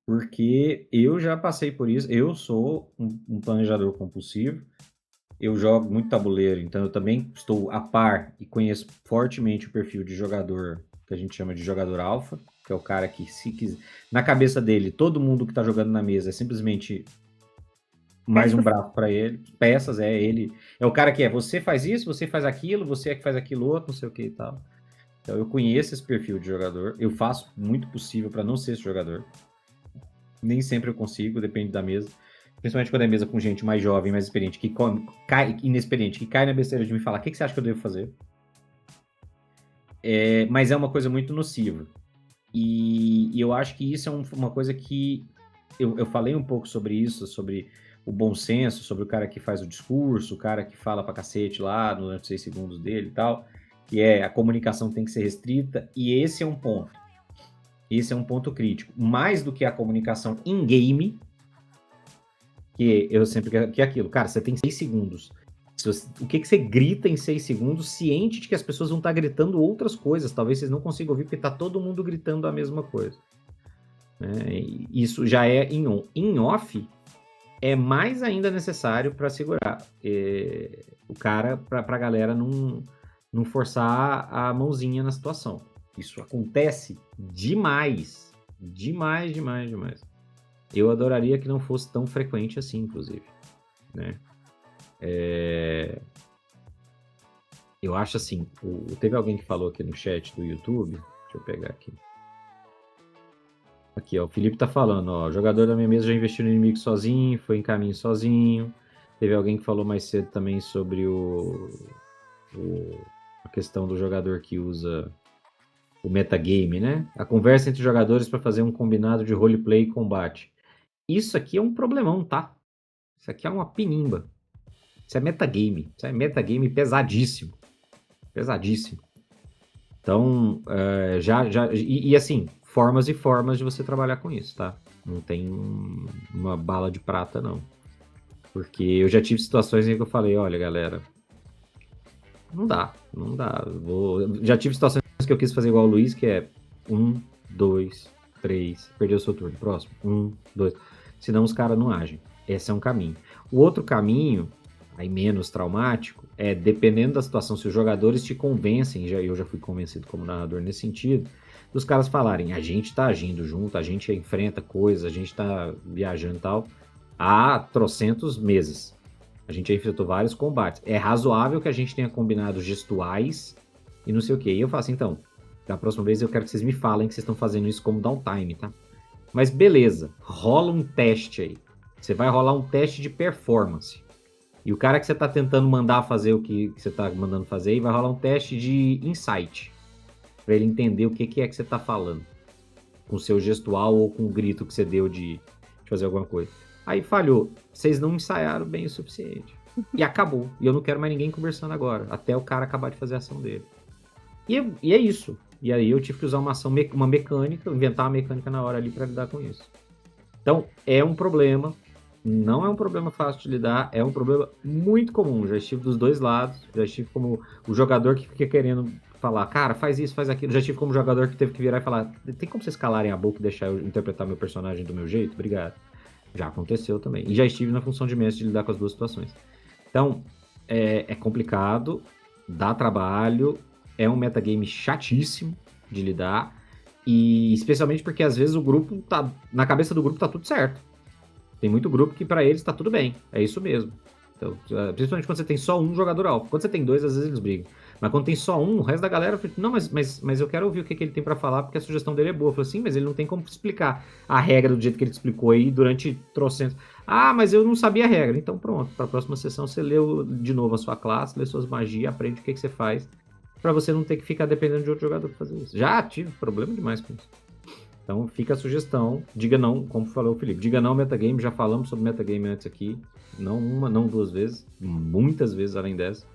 Porque eu já passei por isso. Eu sou um planejador compulsivo. Eu jogo muito tabuleiro, então eu também estou a par e conheço fortemente o perfil de jogador que a gente chama de jogador alfa, que é o cara que, se quiser, na cabeça dele, todo mundo que está jogando na mesa é simplesmente mais um braço para ele. Peças, ele. É o cara que você faz isso, você faz aquilo, você é que faz aquilo outro, não sei o que e tal. Então eu conheço esse perfil de jogador, eu faço muito possível para não ser esse jogador. Nem sempre eu consigo, depende da mesa. Principalmente quando é mesa com gente mais jovem, mais experiente, inexperiente, que cai na besteira de me falar, o que você acha que eu devo fazer? Mas é uma coisa muito nociva. E eu acho que isso é uma coisa que... Eu falei um pouco sobre isso, sobre o bom senso, sobre o cara que faz o discurso, o cara que fala pra cacete lá durante 6 segundos dele e tal, que a comunicação tem que ser restrita, e esse é um ponto. Esse é um ponto crítico. Mais do que a comunicação in-game, que eu sempre... Que é aquilo, cara, você tem 6 segundos. O que você grita em 6 segundos, ciente de que as pessoas vão estar gritando outras coisas. Talvez vocês não consigam ouvir, porque tá todo mundo gritando a mesma coisa. Isso já é em on. Em off, é mais ainda necessário para segurar o cara, para a galera não forçar a mãozinha na situação. Isso acontece demais. Demais. Eu adoraria que não fosse tão frequente assim, inclusive. Né? Eu acho assim, teve alguém que falou aqui no chat do YouTube, deixa eu pegar aqui. Aqui, ó, o Felipe tá falando, ó, o jogador da minha mesa já investiu no inimigo sozinho, foi em caminho sozinho. Teve alguém que falou mais cedo também sobre a questão do jogador que usa o metagame, né? A conversa entre jogadores para fazer um combinado de roleplay e combate. Isso aqui é um problemão, tá? Isso aqui é uma pinimba. Isso é metagame. Isso é metagame pesadíssimo. Pesadíssimo. Então, e assim, formas e formas de você trabalhar com isso, tá? Não tem uma bala de prata, não. Porque eu já tive situações em que eu falei, olha, galera, não dá. Já tive situações que eu quis fazer igual o Luiz, que é 1, 2, 3, perdeu o seu turno, próximo, 1, 2. Senão os caras não agem. Esse é um caminho. O outro caminho, aí menos traumático, é dependendo da situação, se os jogadores te convencem, eu já fui convencido como narrador nesse sentido, dos caras falarem, a gente tá agindo junto, a gente enfrenta coisas, a gente tá viajando e tal, há trocentos meses. A gente já enfrentou vários combates. É razoável que a gente tenha combinado gestuais e não sei o que. E eu falo assim, então, da próxima vez eu quero que vocês me falem que vocês estão fazendo isso como downtime, tá? Mas beleza, rola um teste aí. Você vai rolar um teste de performance. E o cara que você tá tentando mandar fazer o que você tá mandando fazer, e vai rolar um teste de insight. Pra ele entender o que é que você tá falando. Com o seu gestual ou com o grito que você deu de fazer alguma coisa. Aí falhou. Vocês não ensaiaram bem o suficiente. E acabou. E eu não quero mais ninguém conversando agora. Até o cara acabar de fazer a ação dele. E é isso. E aí eu tive que usar uma mecânica, inventar uma mecânica na hora ali para lidar com isso. Então, é um problema, não é um problema fácil de lidar, é um problema muito comum. Já estive dos dois lados, já estive como o jogador que fica querendo falar, cara, faz isso, faz aquilo. Já estive como jogador que teve que virar e falar, tem como vocês calarem a boca e deixar eu interpretar meu personagem do meu jeito? Obrigado. Já aconteceu também. E já estive na função de mestre de lidar com as duas situações. Então, é complicado, dá trabalho, é um metagame chatíssimo de lidar, e especialmente porque às vezes o grupo tá. Na cabeça do grupo tá tudo certo. Tem muito grupo que pra eles tá tudo bem. É isso mesmo. Então, principalmente quando você tem só um jogador alvo. Quando você tem dois, às vezes eles brigam. Mas quando tem só um, o resto da galera fala, não, mas eu quero ouvir o que ele tem pra falar, porque a sugestão dele é boa. Eu falo assim, mas ele não tem como explicar a regra do jeito que ele explicou aí durante trocentos. Ah, mas eu não sabia a regra. Então pronto, pra próxima sessão você leu de novo a sua classe, lê suas magias, aprende o que você faz, pra você não ter que ficar dependendo de outro jogador pra fazer isso. Já tive problema demais com isso. Então fica a sugestão, diga não, como falou o Felipe, diga não ao metagame, já falamos sobre metagame antes aqui, não uma, não duas vezes, muitas vezes além dessa,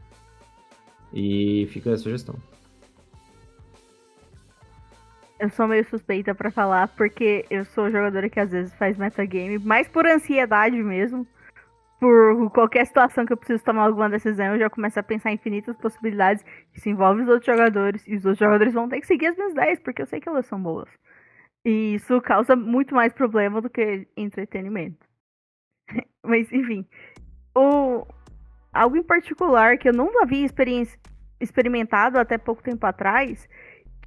e fica a sugestão. Eu sou meio suspeita pra falar, porque eu sou jogadora que às vezes faz metagame, mais por ansiedade mesmo, por qualquer situação que eu preciso tomar alguma decisão, eu já começo a pensar em infinitas possibilidades, isso envolve os outros jogadores, e os outros jogadores vão ter que seguir as minhas ideias, porque eu sei que elas são boas. E isso causa muito mais problema do que entretenimento. Mas, enfim. Algo em particular que eu não havia experimentado até pouco tempo atrás,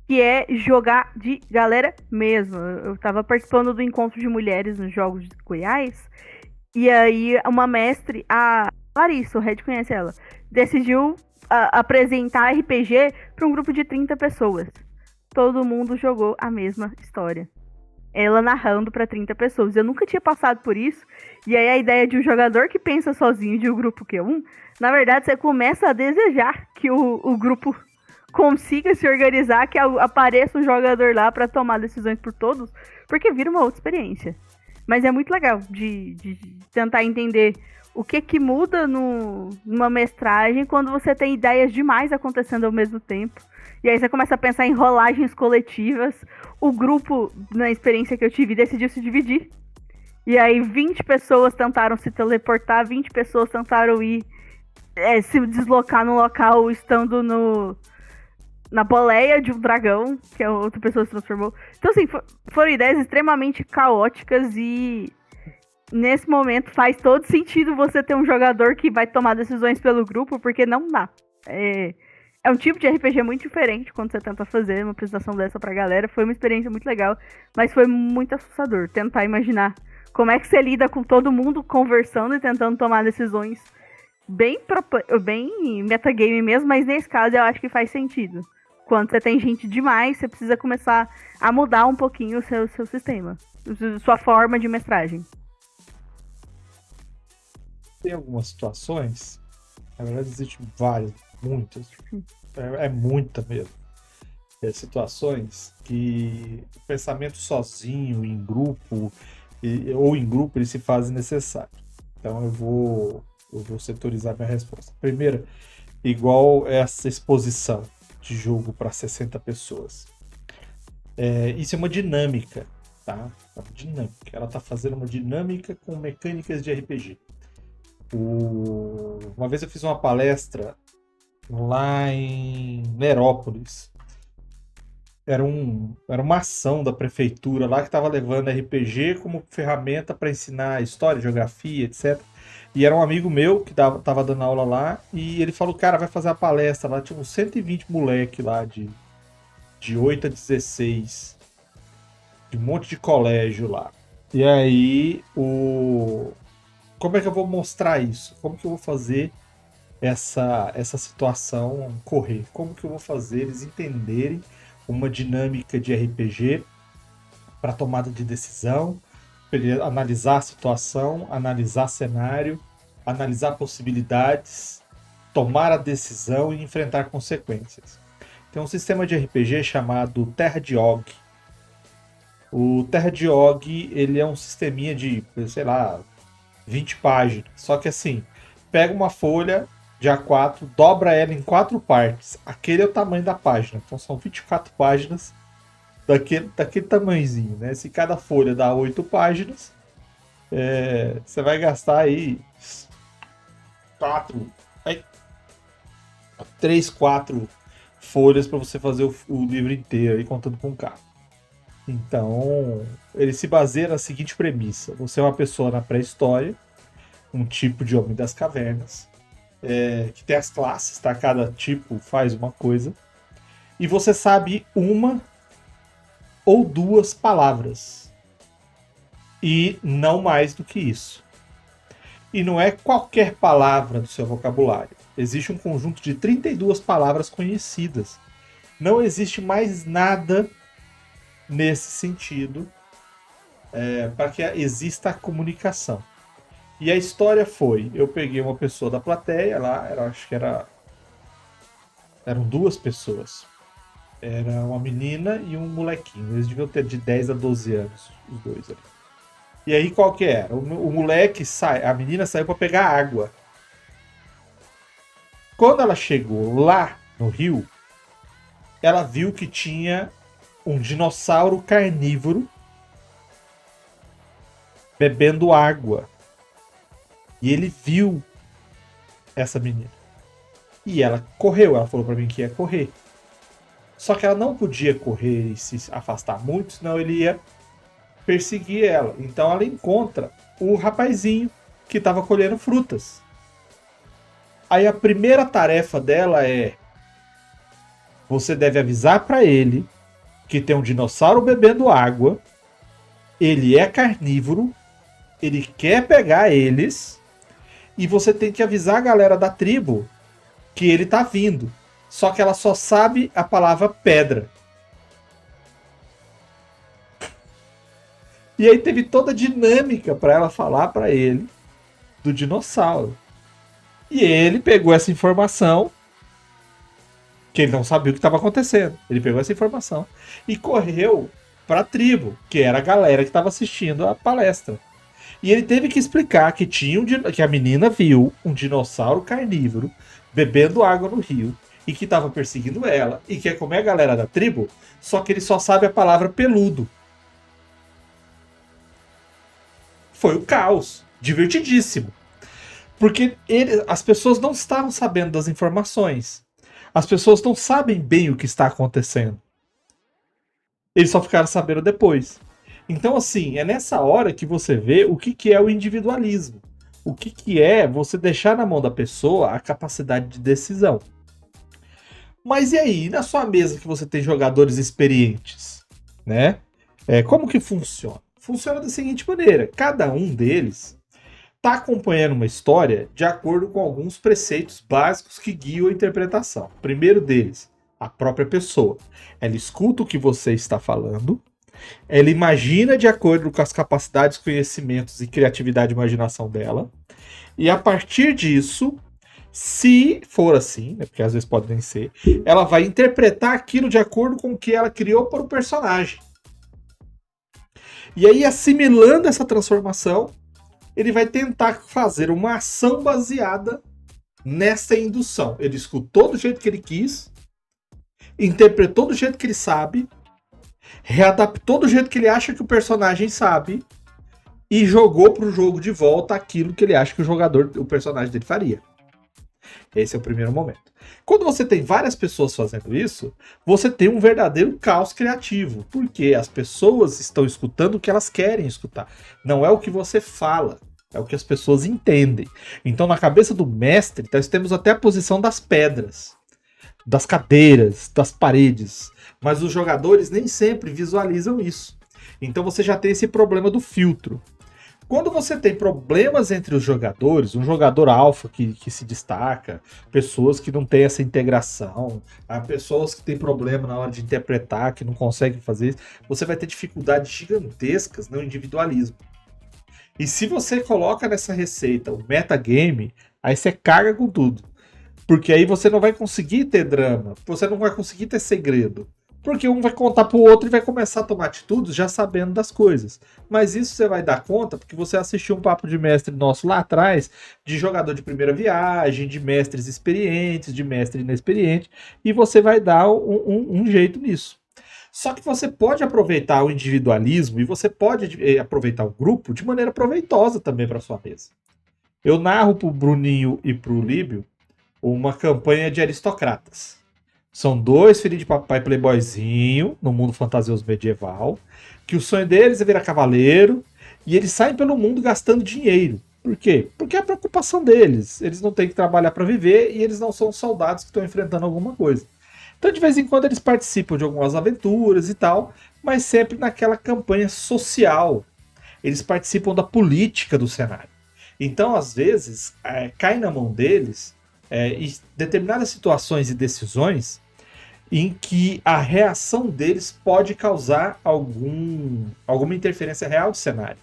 que é jogar de galera mesmo. Eu tava participando do encontro de mulheres nos Jogos de Goiás, e aí uma mestre, a Larissa, o Red conhece ela, decidiu apresentar RPG para um grupo de 30 pessoas. Todo mundo jogou a mesma história. Ela narrando para 30 pessoas. Eu nunca tinha passado por isso. E aí a ideia de um jogador que pensa sozinho de um grupo que é um, na verdade você começa a desejar que o grupo consiga se organizar, que apareça um jogador lá para tomar decisões por todos, porque vira uma outra experiência. Mas é muito legal de tentar entender o que muda numa mestragem quando você tem ideias demais acontecendo ao mesmo tempo. E aí você começa a pensar em rolagens coletivas. O grupo, na experiência que eu tive, decidiu se dividir. E aí 20 pessoas tentaram se teleportar, 20 pessoas tentaram se deslocar no local estando na boleia de um dragão, que a outra pessoa se transformou. Então, assim, foram ideias extremamente caóticas e nesse momento faz todo sentido você ter um jogador que vai tomar decisões pelo grupo, porque não dá. É um tipo de RPG muito diferente quando você tenta fazer uma apresentação dessa pra galera. Foi uma experiência muito legal, mas foi muito assustador tentar imaginar como é que você lida com todo mundo conversando e tentando tomar decisões bem metagame mesmo, mas nesse caso eu acho que faz sentido. Quando você tem gente demais, você precisa começar a mudar um pouquinho o seu sistema, sua forma de mestragem. Tem algumas situações, na verdade existem várias, muitas, é muita mesmo. Situações que o pensamento sozinho, em grupo, ou em grupo, ele se faz necessário. Então eu vou setorizar minha resposta. Primeira, igual essa exposição de jogo para 60 pessoas. Isso é uma dinâmica, tá? É uma dinâmica. Ela está fazendo uma dinâmica com mecânicas de RPG. Uma vez eu fiz uma palestra lá em Nerópolis. Era uma ação da prefeitura lá que estava levando RPG como ferramenta para ensinar história, geografia, etc. E era um amigo meu que tava dando aula lá e ele falou, cara, vai fazer a palestra lá. Tinha uns 120 moleque lá de 8 a 16, de um monte de colégio lá. E aí, como é que eu vou mostrar isso? Como que eu vou fazer essa situação correr? Como que eu vou fazer eles entenderem uma dinâmica de RPG para tomada de decisão, para ele analisar a situação, analisar cenário, analisar possibilidades, tomar a decisão e enfrentar consequências. Tem um sistema de RPG chamado Terra de Og. O Terra de Og, ele é um sisteminha de, sei lá, 20 páginas. Só que assim, pega uma folha de A4, dobra ela em 4 partes. Aquele é o tamanho da página. Então são 24 páginas daquele tamanhozinho, né? Se cada folha dá 8 páginas, você vai gastar aí 3, 4 folhas para você fazer o livro inteiro, aí, contando com capa. Então, ele se baseia na seguinte premissa: você é uma pessoa na pré-história, um tipo de homem das cavernas, que tem as classes, tá? Cada tipo faz uma coisa, e você sabe uma ou 2 palavras, e não mais do que isso. E não é qualquer palavra do seu vocabulário. Existe um conjunto de 32 palavras conhecidas. Não existe mais nada nesse sentido para que exista a comunicação. E a história foi: eu peguei uma pessoa da plateia lá, acho que eram 2 pessoas. Era uma menina e um molequinho. Eles deviam ter de 10 a 12 anos, os dois ali. E aí qual que era? O moleque a menina saiu para pegar água. Quando ela chegou lá no rio, ela viu que tinha um dinossauro carnívoro bebendo água. E ele viu essa menina. E ela correu, ela falou para mim que ia correr. Só que ela não podia correr e se afastar muito, senão ele ia perseguir ela. Então ela encontra o rapazinho que estava colhendo frutas. Aí a primeira tarefa dela é: você deve avisar para ele que tem um dinossauro bebendo água, ele é carnívoro, ele quer pegar eles, e você tem que avisar a galera da tribo que ele tá vindo. Só que ela só sabe a palavra pedra. E aí teve toda a dinâmica para ela falar para ele do dinossauro. E ele pegou essa informação, que ele não sabia o que estava acontecendo. Ele pegou essa informação e correu para a tribo, que era a galera que estava assistindo a palestra. E ele teve que explicar que que a menina viu um dinossauro carnívoro bebendo água no rio e que estava perseguindo ela e quer comer a galera da tribo, só que ele só sabe a palavra peludo. Foi o caos, divertidíssimo. Porque as pessoas não estavam sabendo das informações. As pessoas não sabem bem o que está acontecendo. Eles só ficaram sabendo depois. Então, assim, é nessa hora que você vê o que é o individualismo. O que é você deixar na mão da pessoa a capacidade de decisão. Mas e aí, na sua mesa que você tem jogadores experientes, né? Como que funciona? Funciona da seguinte maneira: cada um deles está acompanhando uma história de acordo com alguns preceitos básicos que guiam a interpretação. O primeiro deles, a própria pessoa. Ela escuta o que você está falando, ela imagina de acordo com as capacidades, conhecimentos e criatividade e imaginação dela, e a partir disso, se for assim, né, porque às vezes pode nem ser, ela vai interpretar aquilo de acordo com o que ela criou para o personagem. E aí, assimilando essa transformação, ele vai tentar fazer uma ação baseada nessa indução. Ele escutou do jeito que ele quis, interpretou do jeito que ele sabe, readaptou do jeito que ele acha que o personagem sabe e jogou pro jogo de volta aquilo que ele acha que o personagem dele faria. Esse é o primeiro momento. Quando você tem várias pessoas fazendo isso, você tem um verdadeiro caos criativo, porque as pessoas estão escutando o que elas querem escutar. Não é o que você fala, é o que as pessoas entendem. Então, na cabeça do mestre, nós temos até a posição das pedras, das cadeiras, das paredes, mas os jogadores nem sempre visualizam isso. Então você já tem esse problema do filtro. Quando você tem problemas entre os jogadores, um jogador alfa que se destaca, pessoas que não têm essa integração, pessoas que têm problema na hora de interpretar, que não conseguem fazer isso, você vai ter dificuldades gigantescas no individualismo. E se você coloca nessa receita o metagame, aí você caga com tudo. Porque aí você não vai conseguir ter drama, você não vai conseguir ter segredo. Porque um vai contar pro outro e vai começar a tomar atitudes já sabendo das coisas. Mas isso você vai dar conta porque você assistiu um papo de mestre nosso lá atrás, de jogador de primeira viagem, de mestres experientes, de mestre inexperiente, e você vai dar um jeito nisso. Só que você pode aproveitar o individualismo e você pode aproveitar o grupo de maneira proveitosa também para sua mesa. Eu narro pro Bruninho e pro Líbio uma campanha de aristocratas. São 2 filhos de papai playboyzinho no mundo fantasioso medieval, que o sonho deles é virar cavaleiro, e eles saem pelo mundo gastando dinheiro. Por quê? Porque é a preocupação deles. Eles não têm que trabalhar para viver e eles não são soldados que estão enfrentando alguma coisa. Então, de vez em quando, eles participam de algumas aventuras e tal, mas sempre naquela campanha social. Eles participam da política do cenário. Então, às vezes, cai na mão deles determinadas situações e decisões em que a reação deles pode causar alguma interferência real de cenário.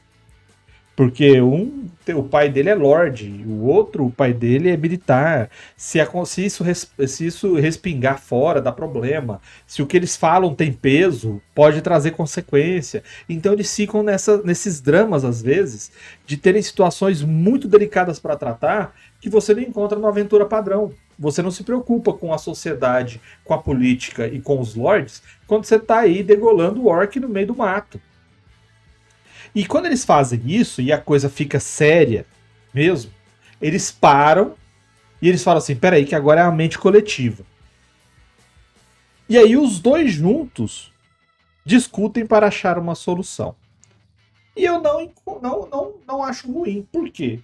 Porque o pai dele é lorde, o outro, o pai dele é militar. Se isso respingar fora, dá problema. Se o que eles falam tem peso, pode trazer consequência. Então eles ficam nesses dramas, às vezes, de terem situações muito delicadas para tratar que você não encontra numa aventura padrão. Você não se preocupa com a sociedade, com a política e com os lords quando você está aí degolando o orc no meio do mato. E quando eles fazem isso e a coisa fica séria mesmo, eles param e eles falam assim, peraí, que agora é a mente coletiva. E aí os dois juntos discutem para achar uma solução. E eu não acho ruim. Por quê?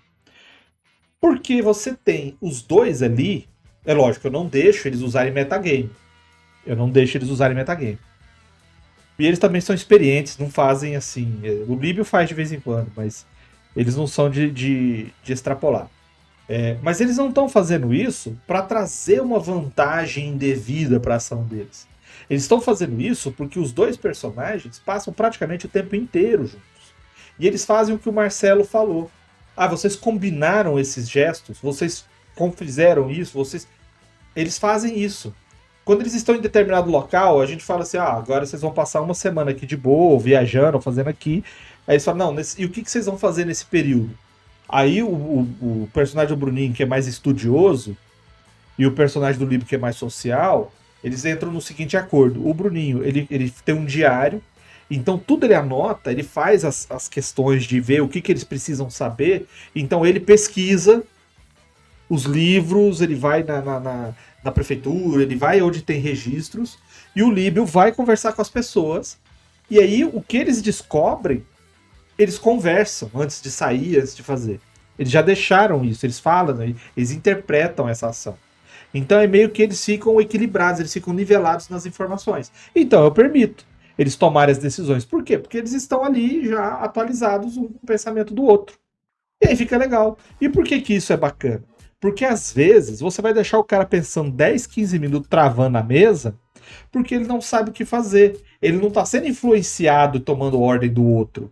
Porque você tem os dois ali. É lógico, eu não deixo eles usarem metagame. E eles também são experientes, não fazem assim. O Líbio faz de vez em quando, mas eles não são de extrapolar. Mas eles não estão fazendo isso para trazer uma vantagem indevida para a ação deles. Eles estão fazendo isso porque os dois personagens passam praticamente o tempo inteiro juntos. E eles fazem o que o Marcelo falou. Vocês combinaram esses gestos, vocês fizeram isso, eles fazem isso. Quando eles estão em determinado local, a gente fala assim, agora vocês vão passar uma semana aqui de boa, viajando, fazendo aqui. Aí eles falam, e o que vocês vão fazer nesse período? Aí o personagem do Bruninho, que é mais estudioso, e o personagem do Líbio, que é mais social, eles entram no seguinte acordo. O Bruninho, ele tem um diário, então tudo ele anota, ele faz as questões de ver o que eles precisam saber, então ele pesquisa os livros, ele vai na prefeitura, ele vai onde tem registros, e o Líbio vai conversar com as pessoas, e aí o que eles descobrem, eles conversam antes de sair, antes de fazer. Eles já deixaram isso, eles falam, eles interpretam essa ação. Então é meio que eles ficam equilibrados, eles ficam nivelados nas informações. Então eu permito eles tomarem as decisões. Por quê? Porque eles estão ali já atualizados um com o pensamento do outro. E aí fica legal. E por que isso é bacana? Porque às vezes você vai deixar o cara pensando 10, 15 minutos travando a mesa, porque ele não sabe o que fazer. Ele não está sendo influenciado tomando ordem do outro.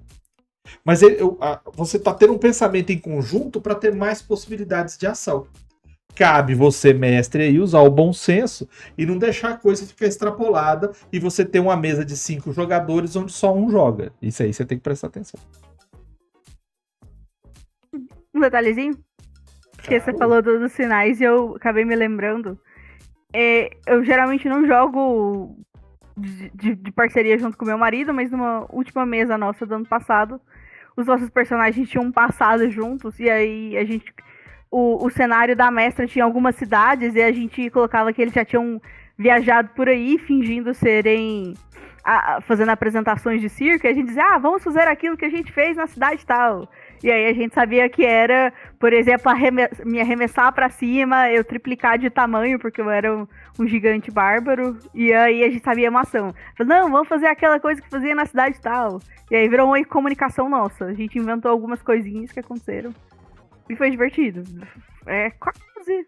Mas você está tendo um pensamento em conjunto para ter mais possibilidades de ação. Cabe você, mestre, aí usar o bom senso e não deixar a coisa ficar extrapolada e você ter uma mesa de 5 jogadores onde só um joga. Isso aí você tem que prestar atenção. Um detalhezinho? Porque você falou dos sinais e eu acabei me lembrando. Eu geralmente não jogo de parceria junto com meu marido, mas numa última mesa nossa do ano passado, os nossos personagens tinham um passado juntos, e aí a gente... O cenário da mestra tinha algumas cidades e a gente colocava que eles já tinham viajado por aí, fingindo serem... fazendo apresentações de circo, e a gente dizia, vamos fazer aquilo que a gente fez na cidade tal. E aí a gente sabia que era, por exemplo, me arremessar pra cima, eu triplicar de tamanho, porque eu era um gigante bárbaro, e aí a gente sabia uma ação. Não, vamos fazer aquela coisa que fazia na cidade tal. E aí virou uma comunicação nossa. A gente inventou algumas coisinhas que aconteceram. E foi divertido. Quase.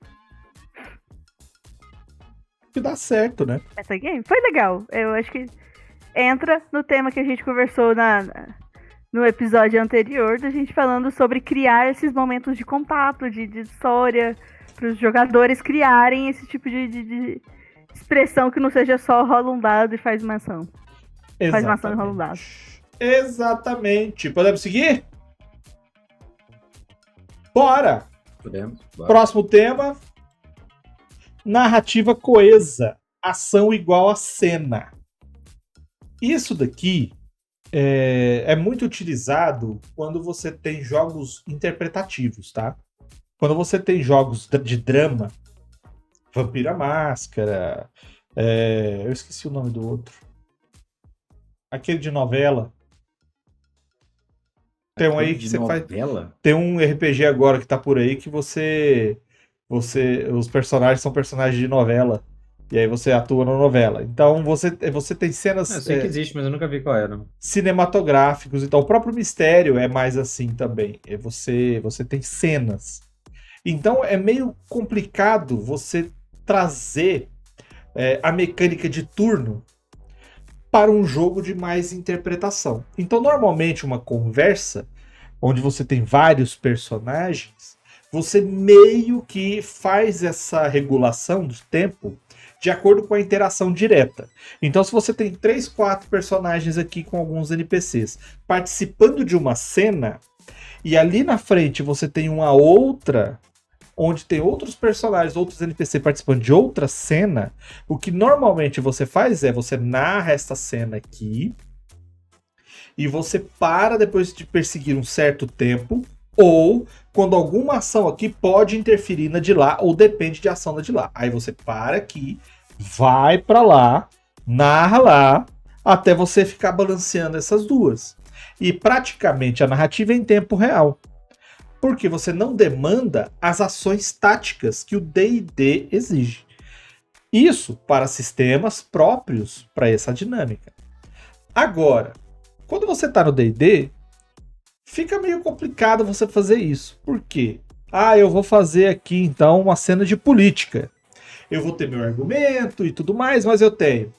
Que dá certo, né? Essa game foi legal. Eu acho que entra no tema que a gente conversou no episódio anterior, da gente falando sobre criar esses momentos de contato, de história, para os jogadores criarem esse tipo de expressão que não seja só rola um dado e faz uma ação. Faz uma ação e rola um dado. Exatamente. Podemos seguir? Bora! Podemos? Bora. Próximo tema. Narrativa coesa. Ação igual a cena. Isso daqui é muito utilizado quando você tem jogos interpretativos, tá? Quando você tem jogos de drama, Vampira Máscara, eu esqueci o nome do outro. Aquele de novela. Tem um aí que você faz. Tem um RPG agora que tá por aí que os personagens são personagens de novela. E aí você atua na novela. Então você tem cenas. Eu sei que existe, mas eu nunca vi qual era. Cinematográficos. Então o próprio mistério é mais assim também. Você tem cenas. Então é meio complicado você trazer a mecânica de turno para um jogo de mais interpretação. Então normalmente uma conversa onde você tem vários personagens, você meio que faz essa regulação do tempo de acordo com a interação direta. Então, se você tem 3, 4 personagens aqui com alguns NPCs participando de uma cena, e ali na frente você tem uma outra, onde tem outros personagens, outros NPCs participando de outra cena, o que normalmente você faz é você narra essa cena aqui, e você para depois de perseguir um certo tempo, ou quando alguma ação aqui pode interferir na de lá, ou depende de ação na de lá. Aí você para aqui, vai para lá, narra lá, até você ficar balanceando essas duas. E praticamente a narrativa é em tempo real. Porque você não demanda as ações táticas que o D&D exige. Isso para sistemas próprios para essa dinâmica. Agora, quando você está no D&D, fica meio complicado você fazer isso. Por quê? Eu vou fazer aqui então uma cena de política. Eu vou ter meu argumento e tudo mais, mas eu tenho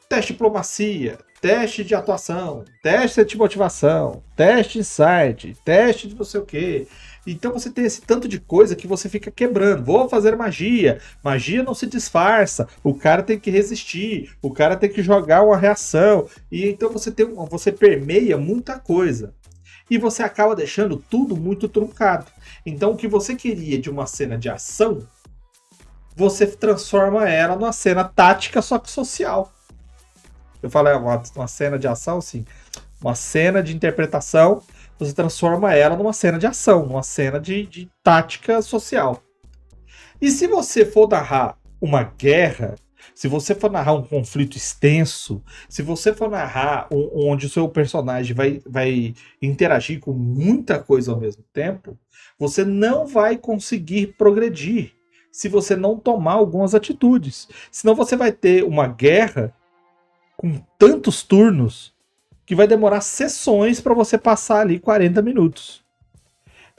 teste de diplomacia, teste de atuação, teste de motivação, teste de insight, teste de não sei o quê. Então você tem esse tanto de coisa que você fica quebrando. Vou fazer magia. Magia não se disfarça. O cara tem que resistir. O cara tem que jogar uma reação. E então você permeia muita coisa. E você acaba deixando tudo muito truncado. Então o que você queria de uma cena de ação, você transforma ela numa cena tática, só que social. Eu falo, uma cena de ação, sim. Uma cena de interpretação, você transforma ela numa cena de ação, numa cena de tática social. E se você for narrar uma guerra, se você for narrar um conflito extenso, se você for narrar onde o seu personagem vai interagir com muita coisa ao mesmo tempo, você não vai conseguir progredir se você não tomar algumas atitudes. Senão você vai ter uma guerra com tantos turnos que vai demorar sessões para você passar ali 40 minutos.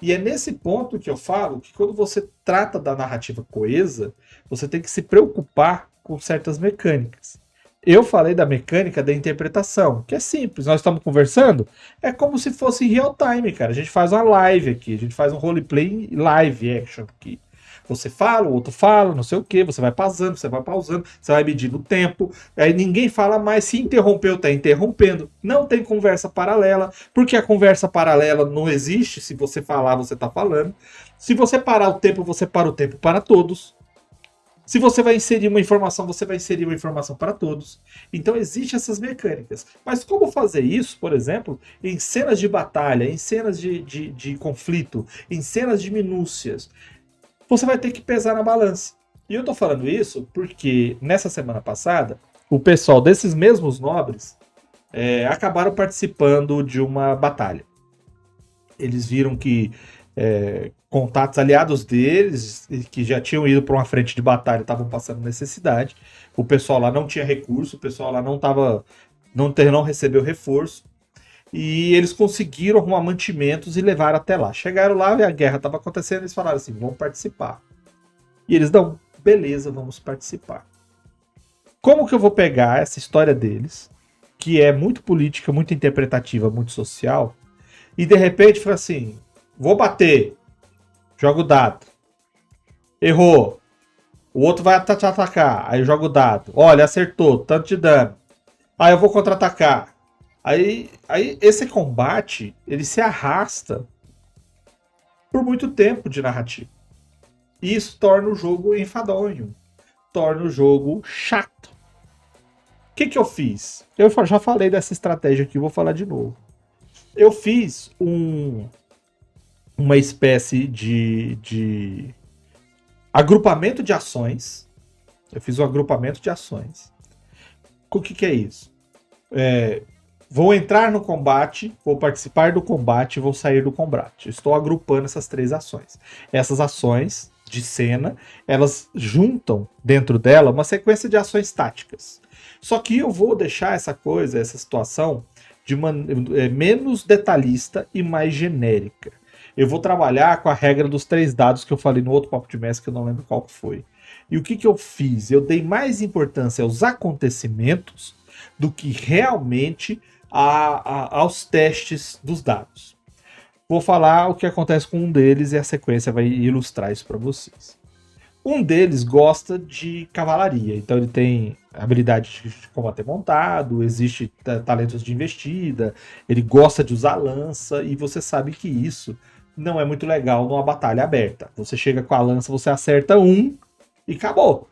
E é nesse ponto que eu falo que quando você trata da narrativa coesa, você tem que se preocupar com certas mecânicas. Eu falei da mecânica da interpretação, que é simples. Nós estamos conversando, é como se fosse em real time, cara. A gente faz uma live aqui, a gente faz um roleplay live action aqui. Você fala, o outro fala, não sei o que, você vai pausando, você vai medindo o tempo, aí ninguém fala mais, se interrompeu, tá interrompendo. Não tem conversa paralela, porque a conversa paralela não existe, se você falar, você tá falando. Se você parar o tempo, você para o tempo para todos. Se você vai inserir uma informação, você vai inserir uma informação para todos. Então existem essas mecânicas. Mas como fazer isso, por exemplo, em cenas de batalha, em cenas de conflito, em cenas de minúcias? Você vai ter que pesar na balança. E eu tô falando isso porque nessa semana passada, o pessoal desses mesmos nobres acabaram participando de uma batalha. Eles viram que contatos aliados deles, que já tinham ido para uma frente de batalha, estavam passando necessidade. O pessoal lá não tinha recurso, o pessoal lá não recebeu reforço. E eles conseguiram arrumar mantimentos e levaram até lá. Chegaram lá e a guerra estava acontecendo, eles falaram assim, vamos participar. E eles, não, beleza, vamos participar. Como que eu vou pegar essa história deles, que é muito política, muito interpretativa, muito social, e de repente falar assim, vou bater, joga o dado. Errou. O outro vai te atacar. Aí eu jogo o dado. Olha, acertou, tanto de dano. Aí eu vou contra-atacar. Aí esse combate, ele se arrasta por muito tempo de narrativa. E isso torna o jogo enfadonho. Torna o jogo chato. O que eu fiz? Eu já falei dessa estratégia aqui, vou falar de novo. Eu fiz uma espécie de agrupamento de ações. Eu fiz um agrupamento de ações. O que é isso? Vou entrar no combate, vou participar do combate e vou sair do combate. Estou agrupando essas 3 ações. Essas ações de cena, elas juntam dentro dela uma sequência de ações táticas. Só que eu vou deixar essa situação menos detalhista e mais genérica. Eu vou trabalhar com a regra dos 3 dados que eu falei no outro Papo de Mestre, que eu não lembro qual foi. E o que eu fiz? Eu dei mais importância aos acontecimentos do que realmente aos testes dos dados. Vou falar o que acontece com um deles e a sequência vai ilustrar isso para vocês. Um deles gosta de cavalaria, então ele tem habilidade de combater montado, existe talentos de investida, ele gosta de usar lança, e você sabe que isso não é muito legal numa batalha aberta. Você chega com a lança, você acerta um e acabou.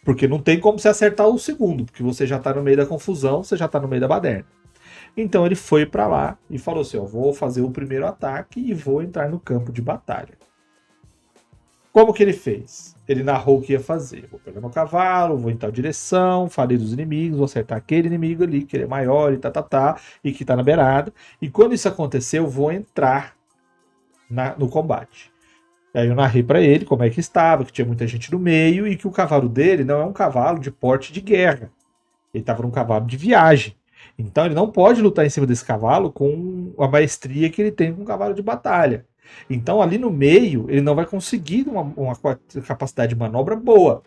Porque não tem como você acertar o segundo, porque você já tá no meio da confusão, você já tá no meio da baderna. Então ele foi para lá e falou assim, ó, vou fazer o primeiro ataque e vou entrar no campo de batalha. Como que ele fez? Ele narrou o que ia fazer. Vou pegar meu cavalo, vou em tal direção, falei dos inimigos, vou acertar aquele inimigo ali, que ele é maior e e que tá na beirada. E quando isso acontecer, eu vou entrar no combate. Aí eu narrei para ele como é que estava, que tinha muita gente no meio e que o cavalo dele não é um cavalo de porte de guerra. Ele estava num cavalo de viagem. Então ele não pode lutar em cima desse cavalo com a maestria que ele tem com um cavalo de batalha. Então ali no meio ele não vai conseguir uma capacidade de manobra boa.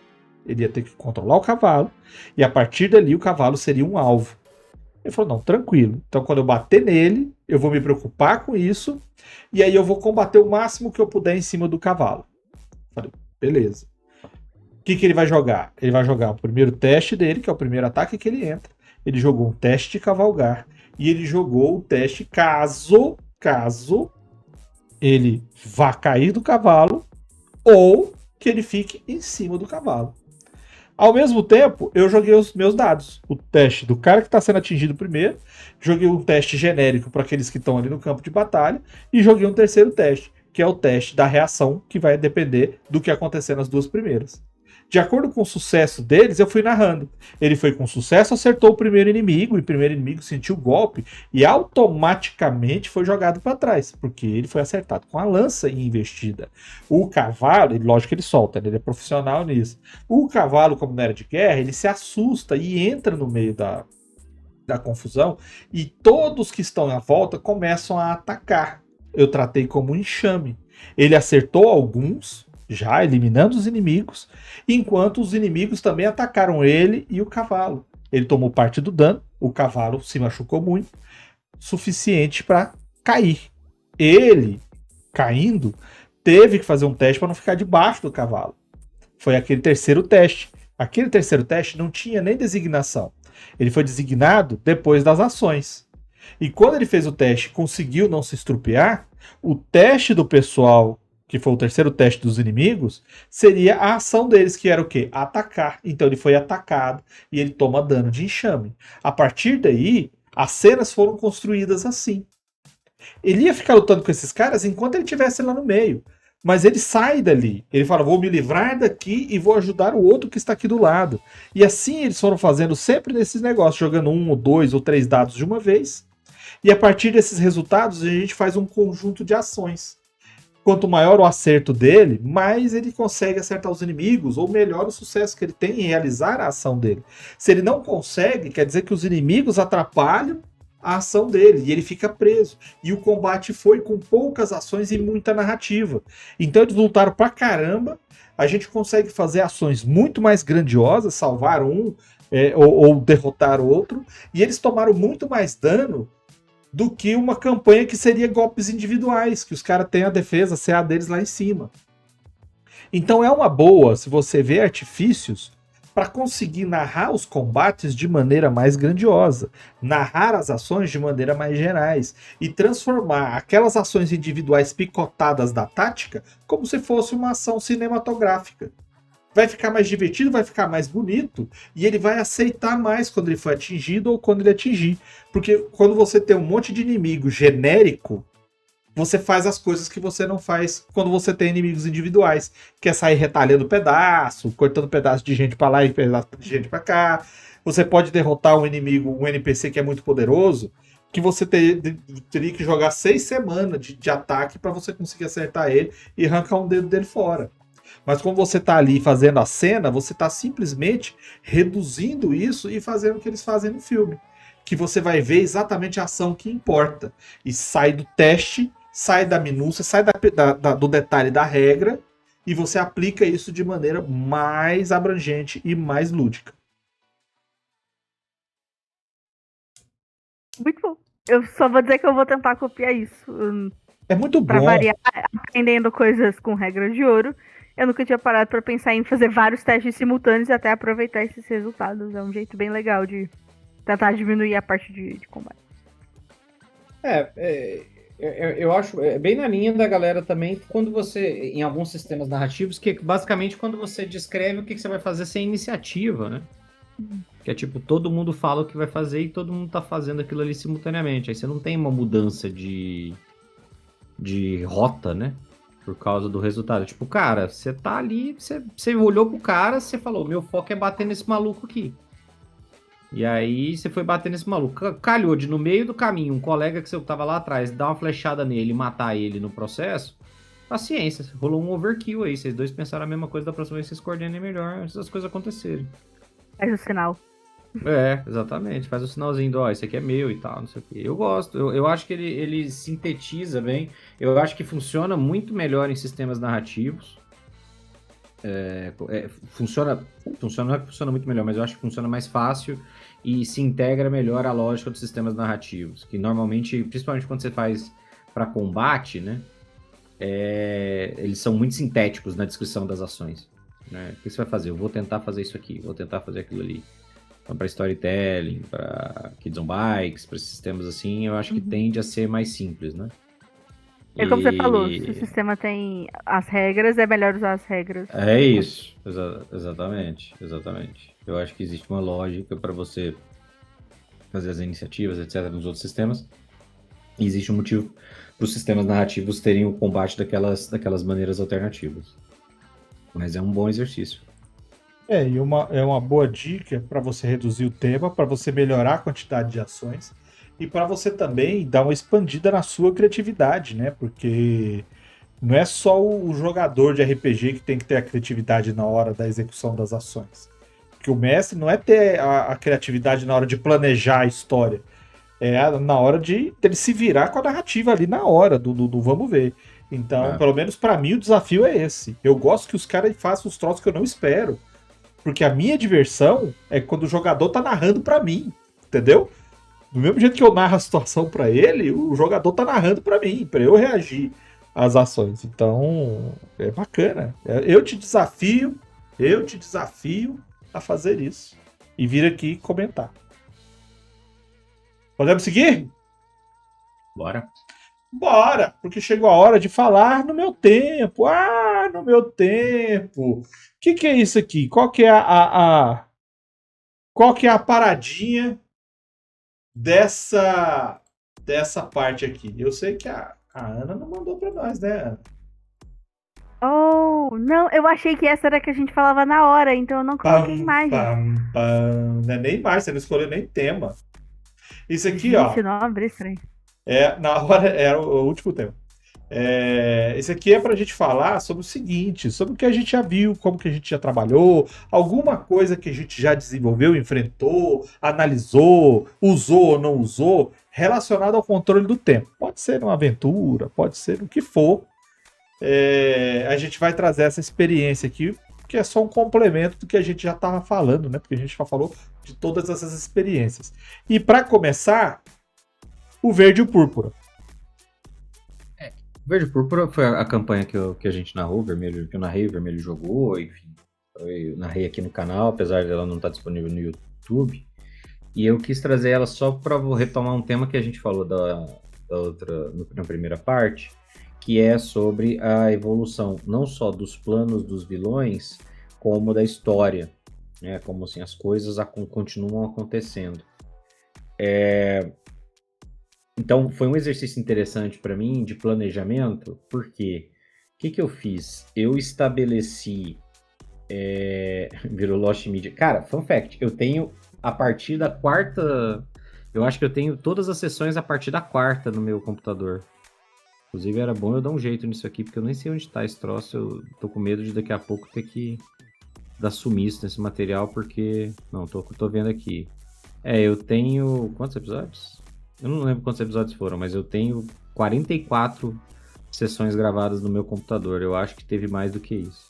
Ele ia ter que controlar o cavalo e a partir dali o cavalo seria um alvo. Ele falou, não, tranquilo. Então quando eu bater nele, eu vou me preocupar com isso e aí eu vou combater o máximo que eu puder em cima do cavalo. Falei, beleza. O que ele vai jogar? Ele vai jogar o primeiro teste dele, que é o primeiro ataque que ele entra. Ele jogou um teste de cavalgar e ele jogou o teste caso ele vá cair do cavalo ou que ele fique em cima do cavalo. Ao mesmo tempo, eu joguei os meus dados. O teste do cara que está sendo atingido primeiro, joguei um teste genérico para aqueles que estão ali no campo de batalha e joguei um terceiro teste, que é o teste da reação, que vai depender do que acontecer nas 2 primeiras. De acordo com o sucesso deles, eu fui narrando. Ele foi com sucesso, acertou o primeiro inimigo, e o primeiro inimigo sentiu o golpe e automaticamente foi jogado para trás, porque ele foi acertado com a lança em investida. O cavalo, lógico que ele solta, ele é profissional nisso. O cavalo, como não era de guerra, ele se assusta e entra no meio da confusão e todos que estão à volta começam a atacar. Eu tratei como um enxame. Ele acertou alguns, já eliminando os inimigos, enquanto os inimigos também atacaram ele e o cavalo. Ele tomou parte do dano, o cavalo se machucou muito, suficiente para cair. Ele, caindo, teve que fazer um teste para não ficar debaixo do cavalo. Foi aquele terceiro teste. Aquele terceiro teste não tinha nem designação. Ele foi designado depois das ações. E quando ele fez o teste e conseguiu não se estrupiar, o teste do pessoal, que foi o terceiro teste dos inimigos, seria a ação deles, que era o quê? Atacar. Então ele foi atacado e ele toma dano de enxame. A partir daí, as cenas foram construídas assim. Ele ia ficar lutando com esses caras enquanto ele estivesse lá no meio. Mas ele sai dali. Ele fala, vou me livrar daqui e vou ajudar o outro que está aqui do lado. E assim eles foram fazendo sempre nesses negócios, jogando 1 ou 2 ou 3 dados de uma vez. E a partir desses resultados, a gente faz um conjunto de ações. Quanto maior o acerto dele, mais ele consegue acertar os inimigos, ou melhor o sucesso que ele tem em realizar a ação dele. Se ele não consegue, quer dizer que os inimigos atrapalham a ação dele, e ele fica preso. E o combate foi com poucas ações e muita narrativa. Então eles lutaram pra caramba, a gente consegue fazer ações muito mais grandiosas, salvar um ou derrotar outro, e eles tomaram muito mais dano do que uma campanha que seria golpes individuais, que os caras têm a defesa CA deles lá em cima. Então é uma boa se você vê artifícios para conseguir narrar os combates de maneira mais grandiosa, narrar as ações de maneira mais gerais e transformar aquelas ações individuais picotadas da tática como se fosse uma ação cinematográfica. Vai ficar mais divertido, vai ficar mais bonito e ele vai aceitar mais quando ele for atingido ou quando ele atingir. Porque quando você tem um monte de inimigo genérico, você faz as coisas que você não faz quando você tem inimigos individuais. Que é sair retalhando pedaço, cortando pedaço de gente pra lá e pedaço de gente pra cá. Você pode derrotar um inimigo, um NPC que é muito poderoso, que você teria que jogar 6 semanas de ataque pra você conseguir acertar ele e arrancar um dedo dele fora. Mas quando você tá ali fazendo a cena, você tá simplesmente reduzindo isso e fazendo o que eles fazem no filme. Que você vai ver exatamente a ação que importa. E sai do teste, sai da minúcia, sai do detalhe da regra, e você aplica isso de maneira mais abrangente e mais lúdica. Muito bom. Eu só vou dizer que eu vou tentar copiar isso. É muito Pra bom. variar, aprendendo coisas com regras de ouro. Eu nunca tinha parado pra pensar em fazer vários testes simultâneos e até aproveitar esses resultados. É um jeito bem legal de tentar diminuir a parte de combate. Eu acho bem na linha da galera também, quando você, em alguns sistemas narrativos, que basicamente quando você descreve o que você vai fazer sem iniciativa, né? Que é tipo, todo mundo fala o que vai fazer e todo mundo tá fazendo aquilo ali simultaneamente. Aí você não tem uma mudança de rota, né? Por causa do resultado. Tipo, cara, você tá ali, você olhou pro cara, você falou, meu foco é bater nesse maluco aqui. E aí você foi bater nesse maluco. Calhou de no meio do caminho, um colega que você tava lá atrás, dar uma flechada nele e matar ele no processo. Paciência, rolou um overkill aí. Vocês dois pensaram a mesma coisa, da próxima vez vocês coordenem melhor antes das coisas acontecerem. Faz o sinal. É, exatamente. Faz o sinalzinho do, ó, esse aqui é meu e tal, não sei o quê. Eu gosto. Eu acho que ele sintetiza bem. Eu acho que funciona muito melhor em sistemas narrativos. Funciona, não é que funciona muito melhor, mas eu acho que funciona mais fácil e se integra melhor à lógica dos sistemas narrativos. Que normalmente, principalmente quando você faz para combate, né? Eles são muito sintéticos na descrição das ações. Né? O que você vai fazer? Eu vou tentar fazer isso aqui, vou tentar fazer aquilo ali. Então, para storytelling, para Kids on Bikes, para sistemas assim, eu acho que tende a ser mais simples, né? É como você falou, se o sistema tem as regras, é melhor usar as regras. É isso, exatamente. Eu acho que existe uma lógica para você fazer as iniciativas, etc., nos outros sistemas. E existe um motivo para os sistemas narrativos terem o combate daquelas maneiras alternativas. Mas é um bom exercício. E é uma boa dica para você reduzir o tema, para você melhorar a quantidade de ações e para você também dar uma expandida na sua criatividade, né? Porque não é só o jogador de RPG que tem que ter a criatividade na hora da execução das ações. Porque o mestre não é ter a criatividade na hora de planejar a história. É na hora de ele se virar com a narrativa ali na hora do vamos ver. Então, pelo menos para mim, o desafio é esse. Eu gosto que os caras façam os troços que eu não espero. Porque a minha diversão é quando o jogador tá narrando pra mim, entendeu? Do mesmo jeito que eu narro a situação pra ele, o jogador tá narrando pra mim, pra eu reagir às ações. Então, é bacana. Eu te desafio a fazer isso. E vir aqui comentar. Podemos seguir? Bora. Bora, porque chegou a hora de falar no meu tempo. Ah, no meu tempo. O que é isso aqui? Qual que é qual que é a paradinha dessa parte aqui? Eu sei que a Ana não mandou pra nós, né, Ana? Oh, não, eu achei que essa era que a gente falava na hora, então eu não coloquei imagem. Não é nem mais, você não escolheu nem tema. Isso aqui, Gente, ó. não, abre estranho. Na hora era o último tema. Esse aqui é pra gente falar sobre o seguinte, sobre o que a gente já viu, como que a gente já trabalhou, alguma coisa que a gente já desenvolveu, enfrentou, analisou, usou ou não usou, relacionado ao controle do tempo. Pode ser uma aventura, pode ser o que for. A gente vai trazer essa experiência aqui, que é só um complemento do que a gente já estava falando, né? Porque a gente já falou de todas essas experiências. E para começar, o verde e o púrpura. Verde Púrpura foi a campanha que a gente narrou, Vermelho, que eu narrei, o Vermelho jogou, enfim. Eu narrei aqui no canal, apesar dela não estar disponível no YouTube. E eu quis trazer ela só para retomar um tema que a gente falou da outra, na primeira parte, que é sobre a evolução, não só dos planos dos vilões, como da história, né? Como assim, as coisas continuam acontecendo. Então, foi um exercício interessante para mim de planejamento, porque o que eu fiz? Eu estabeleci. Virou Lost Media. Cara, fun fact, eu tenho a partir da quarta. Eu acho que eu tenho todas as sessões a partir da quarta no meu computador. Inclusive, era bom eu dar um jeito nisso aqui, porque eu nem sei onde tá esse troço. Eu tô com medo de daqui a pouco ter que dar sumiço nesse material, porque. Não, tô vendo aqui. Eu tenho. Quantos episódios? Eu não lembro quantos episódios foram, mas eu tenho 44 sessões gravadas no meu computador. Eu acho que teve mais do que isso.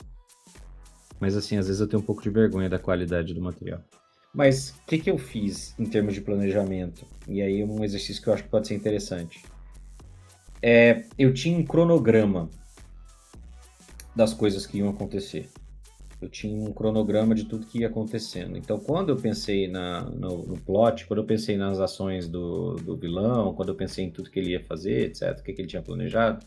Mas assim, às vezes eu tenho um pouco de vergonha da qualidade do material. Mas o que eu fiz em termos de planejamento? E aí um exercício que eu acho que pode ser interessante. Eu tinha um cronograma das coisas que iam acontecer. Eu tinha um cronograma de tudo que ia acontecendo. Então, quando eu pensei no plot, quando eu pensei nas ações do vilão, quando eu pensei em tudo que ele ia fazer, etc., o que ele tinha planejado,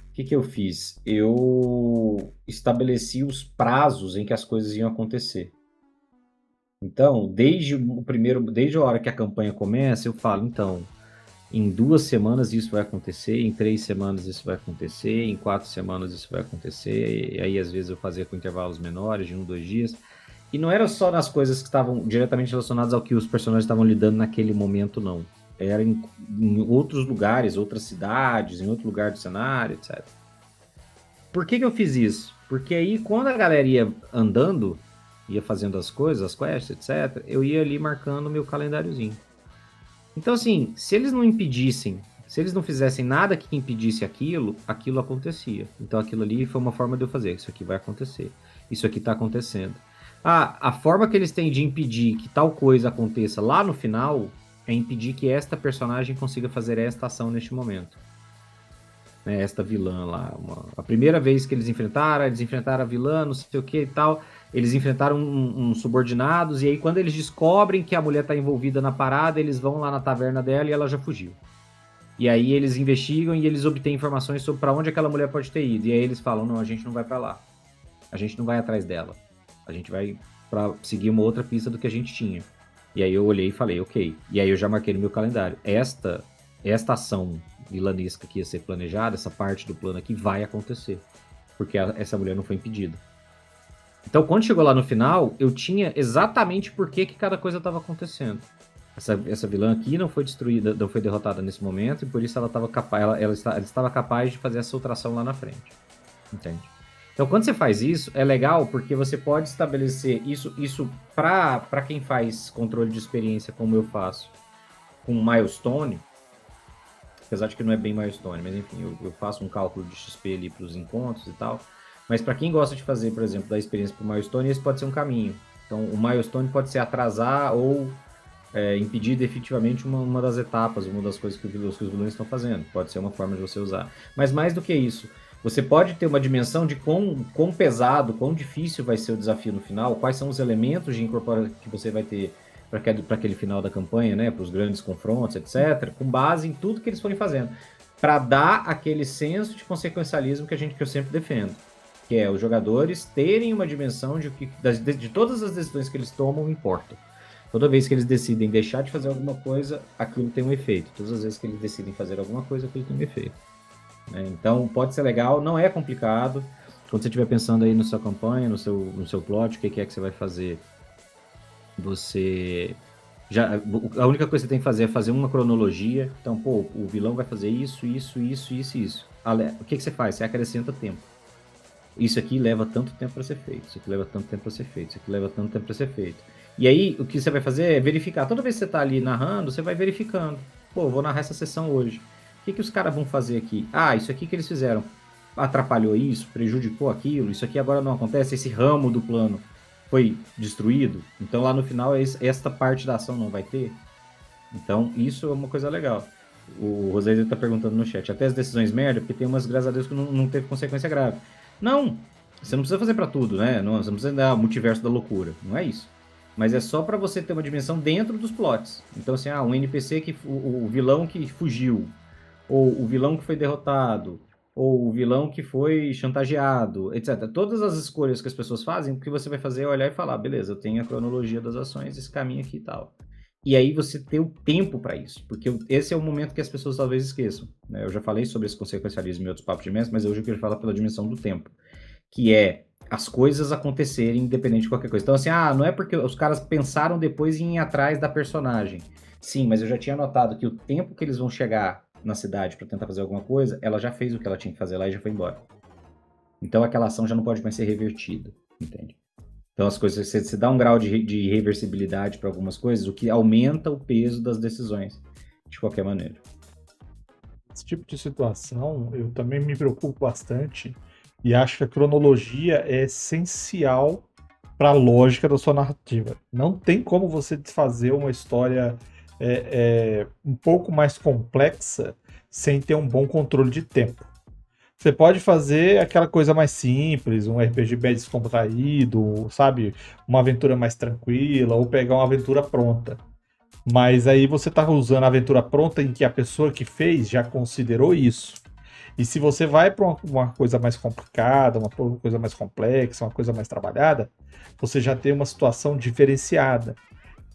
o que eu fiz? Eu estabeleci os prazos em que as coisas iam acontecer. Então, desde a hora que a campanha começa, eu falo, então, em 2 semanas isso vai acontecer, em 3 semanas isso vai acontecer, em 4 semanas isso vai acontecer, e aí às vezes eu fazia com intervalos menores, de 1, 2 dias. E não era só nas coisas que estavam diretamente relacionadas ao que os personagens estavam lidando naquele momento, não. Era em outros lugares, outras cidades, em outro lugar do cenário, etc. Por que eu fiz isso? Porque aí, quando a galera ia andando, ia fazendo as coisas, as quests, etc., eu ia ali marcando o meu calendáriozinho. Então, assim, se eles não impedissem, se eles não fizessem nada que impedisse aquilo acontecia. Então, aquilo ali foi uma forma de eu fazer. Isso aqui vai acontecer. Isso aqui tá acontecendo. A forma que eles têm de impedir que tal coisa aconteça lá no final é impedir que esta personagem consiga fazer esta ação neste momento. Né, esta vilã lá. A primeira vez que eles enfrentaram a vilã, não sei o que e tal. Eles enfrentaram uns subordinados, e aí quando eles descobrem que a mulher tá envolvida na parada, eles vão lá na taverna dela e ela já fugiu. E aí eles investigam e eles obtêm informações sobre para onde aquela mulher pode ter ido. E aí eles falam, não, a gente não vai para lá. A gente não vai atrás dela. A gente vai para seguir uma outra pista do que a gente tinha. E aí eu olhei e falei, ok. E aí eu já marquei no meu calendário. Esta ação vilanesca que ia ser planejada, essa parte do plano aqui vai acontecer. Porque essa mulher não foi impedida. Então, quando chegou lá no final, eu tinha exatamente por que cada coisa estava acontecendo. Essa vilã aqui não foi destruída, não foi derrotada nesse momento, e por isso ela estava capaz de fazer essa ultração lá na frente. Entende? Então, quando você faz isso, é legal porque você pode estabelecer isso para quem faz controle de experiência, como eu faço, com milestone, apesar de que não é bem milestone, mas enfim, eu faço um cálculo de XP ali para os encontros e tal. Mas para quem gosta de fazer, por exemplo, da experiência para o milestone, esse pode ser um caminho. Então, o milestone pode ser atrasar ou impedir definitivamente uma das etapas, uma das coisas que os vilões estão fazendo. Pode ser uma forma de você usar. Mas mais do que isso, você pode ter uma dimensão de quão pesado, quão difícil vai ser o desafio no final, quais são os elementos de incorporação que você vai ter para aquele final da campanha, né, para os grandes confrontos, etc., com base em tudo que eles forem fazendo, para dar aquele senso de consequencialismo que eu sempre defendo. Que é os jogadores terem uma dimensão de todas as decisões que eles tomam importam. Toda vez que eles decidem deixar de fazer alguma coisa, aquilo tem um efeito. Todas as vezes que eles decidem fazer alguma coisa, aquilo tem um efeito. Então, pode ser legal, não é complicado. Quando você estiver pensando aí na sua campanha, no seu plot, o que é que você vai fazer, a única coisa que você tem que fazer é fazer uma cronologia. Então, o vilão vai fazer isso. O que você faz? Você acrescenta tempo. Isso aqui leva tanto tempo para ser feito, isso aqui leva tanto tempo para ser feito, isso aqui leva tanto tempo para ser feito. E aí, o que você vai fazer é verificar. Toda vez que você tá ali narrando, você vai verificando. Vou narrar essa sessão hoje. O que os caras vão fazer aqui? Isso aqui que eles fizeram atrapalhou isso, prejudicou aquilo, isso aqui agora não acontece, esse ramo do plano foi destruído. Então, lá no final, esta parte da ação não vai ter. Então, isso é uma coisa legal. O Rosé tá perguntando no chat, até as decisões merda, porque tem umas, graças a Deus, que não teve consequência grave. Não, você não precisa fazer pra tudo, né? Não, você não precisa dar o multiverso da loucura, não é isso. Mas é só pra você ter uma dimensão dentro dos plots. Então, assim, um NPC que... O vilão que fugiu, ou o vilão que foi derrotado, ou o vilão que foi chantageado, etc. Todas as escolhas que as pessoas fazem, o que você vai fazer é olhar e falar, beleza, eu tenho a cronologia das ações, esse caminho aqui e tal. E aí você ter o tempo para isso, porque esse é o momento que as pessoas talvez esqueçam, né? Eu já falei sobre esse consequencialismo em outros papos de mestre, mas hoje eu quero falar pela dimensão do tempo, que é as coisas acontecerem independente de qualquer coisa. Então, assim, não é porque os caras pensaram depois em ir atrás da personagem. Sim, mas eu já tinha notado que o tempo que eles vão chegar na cidade para tentar fazer alguma coisa, ela já fez o que ela tinha que fazer lá e já foi embora. Então aquela ação já não pode mais ser revertida, entende? Então as coisas, você dá um grau de reversibilidade para algumas coisas, o que aumenta o peso das decisões, de qualquer maneira. Esse tipo de situação, eu também me preocupo bastante e acho que a cronologia é essencial para a lógica da sua narrativa. Não tem como você desfazer uma história um pouco mais complexa sem ter um bom controle de tempo. Você pode fazer aquela coisa mais simples, um RPG bem descontraído, sabe? Uma aventura mais tranquila, ou pegar uma aventura pronta. Mas aí você está usando a aventura pronta em que a pessoa que fez já considerou isso. E se você vai para uma coisa mais complicada, uma coisa mais complexa, uma coisa mais trabalhada, você já tem uma situação diferenciada,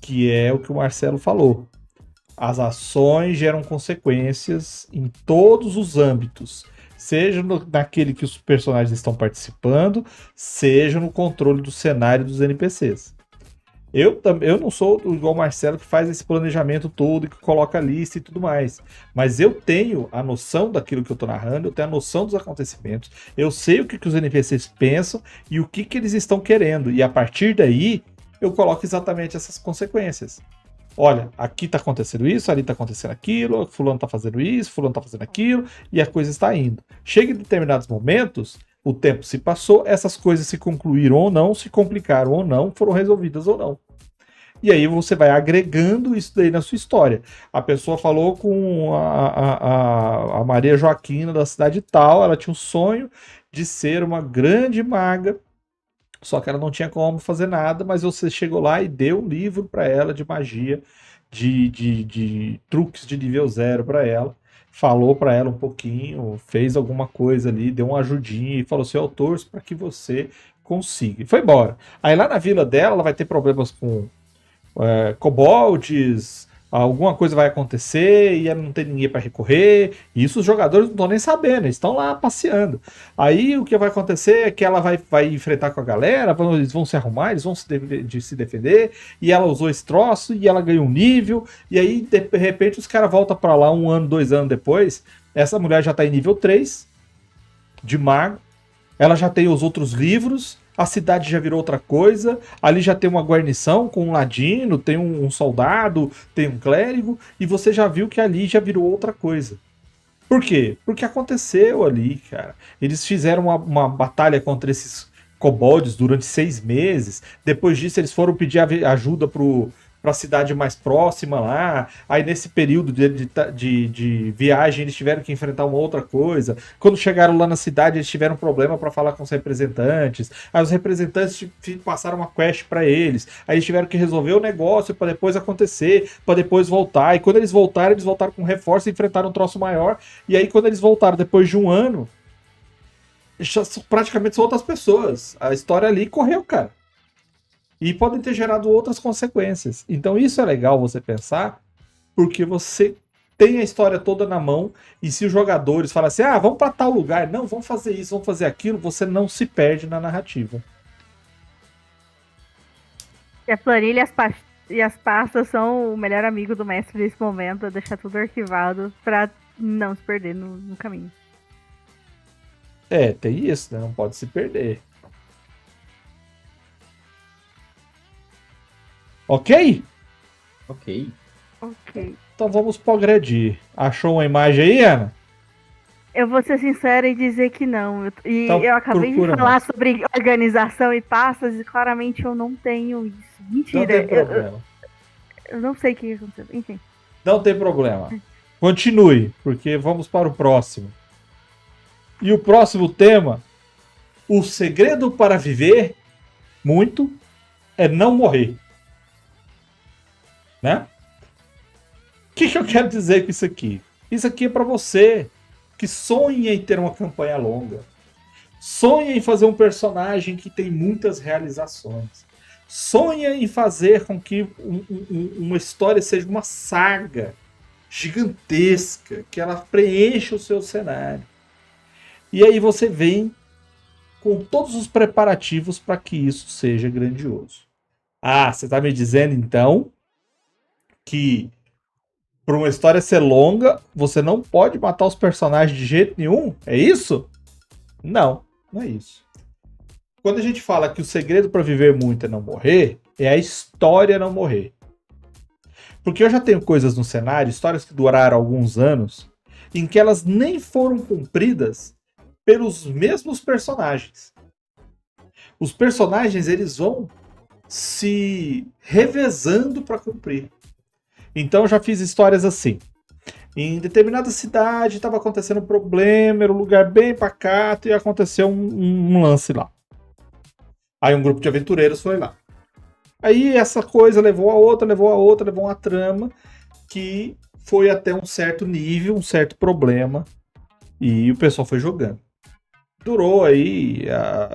que é o que o Marcelo falou. As ações geram consequências em todos os âmbitos, seja naquele que os personagens estão participando, seja no controle do cenário dos NPCs. Eu não sou igual o Marcelo que faz esse planejamento todo, que coloca a lista e tudo mais. Mas eu tenho a noção daquilo que eu estou narrando, eu tenho a noção dos acontecimentos, eu sei o que os NPCs pensam e o que eles estão querendo. E a partir daí, eu coloco exatamente essas consequências. Olha, aqui está acontecendo isso, ali está acontecendo aquilo, fulano está fazendo isso, fulano está fazendo aquilo, e a coisa está indo. Chega em determinados momentos, o tempo se passou, essas coisas se concluíram ou não, se complicaram ou não, foram resolvidas ou não. E aí você vai agregando isso daí na sua história. A pessoa falou com a Maria Joaquina da cidade tal, ela tinha um sonho de ser uma grande maga, só que ela não tinha como fazer nada, mas você chegou lá e deu um livro para ela de magia, de truques de nível 0 para ela, falou para ela um pouquinho, fez alguma coisa ali, deu uma ajudinha e falou assim, eu torço para que você consiga. E foi embora. Aí lá na vila dela, ela vai ter problemas com kobolds, alguma coisa vai acontecer e ela não tem ninguém para recorrer. E isso os jogadores não estão nem sabendo, eles estão lá passeando. Aí o que vai acontecer é que ela vai enfrentar com a galera, eles vão se arrumar, eles vão se defender. E ela usou esse troço e ela ganhou um nível. E aí, de repente, os caras voltam para lá 1 ano, 2 anos depois. Essa mulher já está em nível 3 de mago. Ela já tem os outros livros. A cidade já virou outra coisa, ali já tem uma guarnição com um ladino, tem um soldado, tem um clérigo, e você já viu que ali já virou outra coisa. Por quê? Porque aconteceu ali, cara. Eles fizeram uma batalha contra esses kobolds durante 6 meses, depois disso eles foram pedir ajuda para a cidade mais próxima lá, aí nesse período de viagem eles tiveram que enfrentar uma outra coisa, quando chegaram lá na cidade eles tiveram problema para falar com os representantes, aí os representantes passaram uma quest para eles, aí eles tiveram que resolver o negócio para depois acontecer, para depois voltar, e quando eles voltaram com reforço e enfrentaram um troço maior, e aí quando eles voltaram depois de 1 ano, praticamente são outras pessoas, a história ali correu, cara. E podem ter gerado outras consequências. Então isso é legal você pensar, porque você tem a história toda na mão, e se os jogadores falam assim, vamos para tal lugar, não, vamos fazer isso, vamos fazer aquilo, você não se perde na narrativa. E a planilha e as pastas são o melhor amigo do mestre nesse momento, deixar tudo arquivado para não se perder no caminho. Tem isso, né? Não pode se perder. Ok? Ok. Então vamos progredir. Achou uma imagem aí, Ana? Eu vou ser sincera e dizer que não. Então, eu acabei de falar sobre organização e pastas e claramente eu não tenho isso. Mentira. Não tem problema. Eu não sei o que aconteceu. Enfim. Não tem problema. Continue, porque vamos para o próximo. E o próximo tema, o segredo para viver muito é não morrer. Né? O que eu quero dizer com isso aqui? Isso aqui é para você que sonha em ter uma campanha longa. Sonha em fazer um personagem que tem muitas realizações. Sonha em fazer com que uma história seja uma saga gigantesca, que ela preencha o seu cenário. E aí você vem com todos os preparativos para que isso seja grandioso. Ah, você está me dizendo então que para uma história ser longa, você não pode matar os personagens de jeito nenhum? É isso? Não, não é isso. Quando a gente fala que o segredo para viver muito é não morrer, é a história não morrer. Porque eu já tenho coisas no cenário, histórias que duraram alguns anos, em que elas nem foram cumpridas pelos mesmos personagens. Os personagens, eles vão se revezando para cumprir. Então eu já fiz histórias assim. Em determinada cidade estava acontecendo um problema, era um lugar bem pacato e aconteceu um lance lá. Aí um grupo de aventureiros foi lá. Aí essa coisa levou a outra, levou uma trama que foi até um certo nível, um certo problema, e o pessoal foi jogando. Durou aí,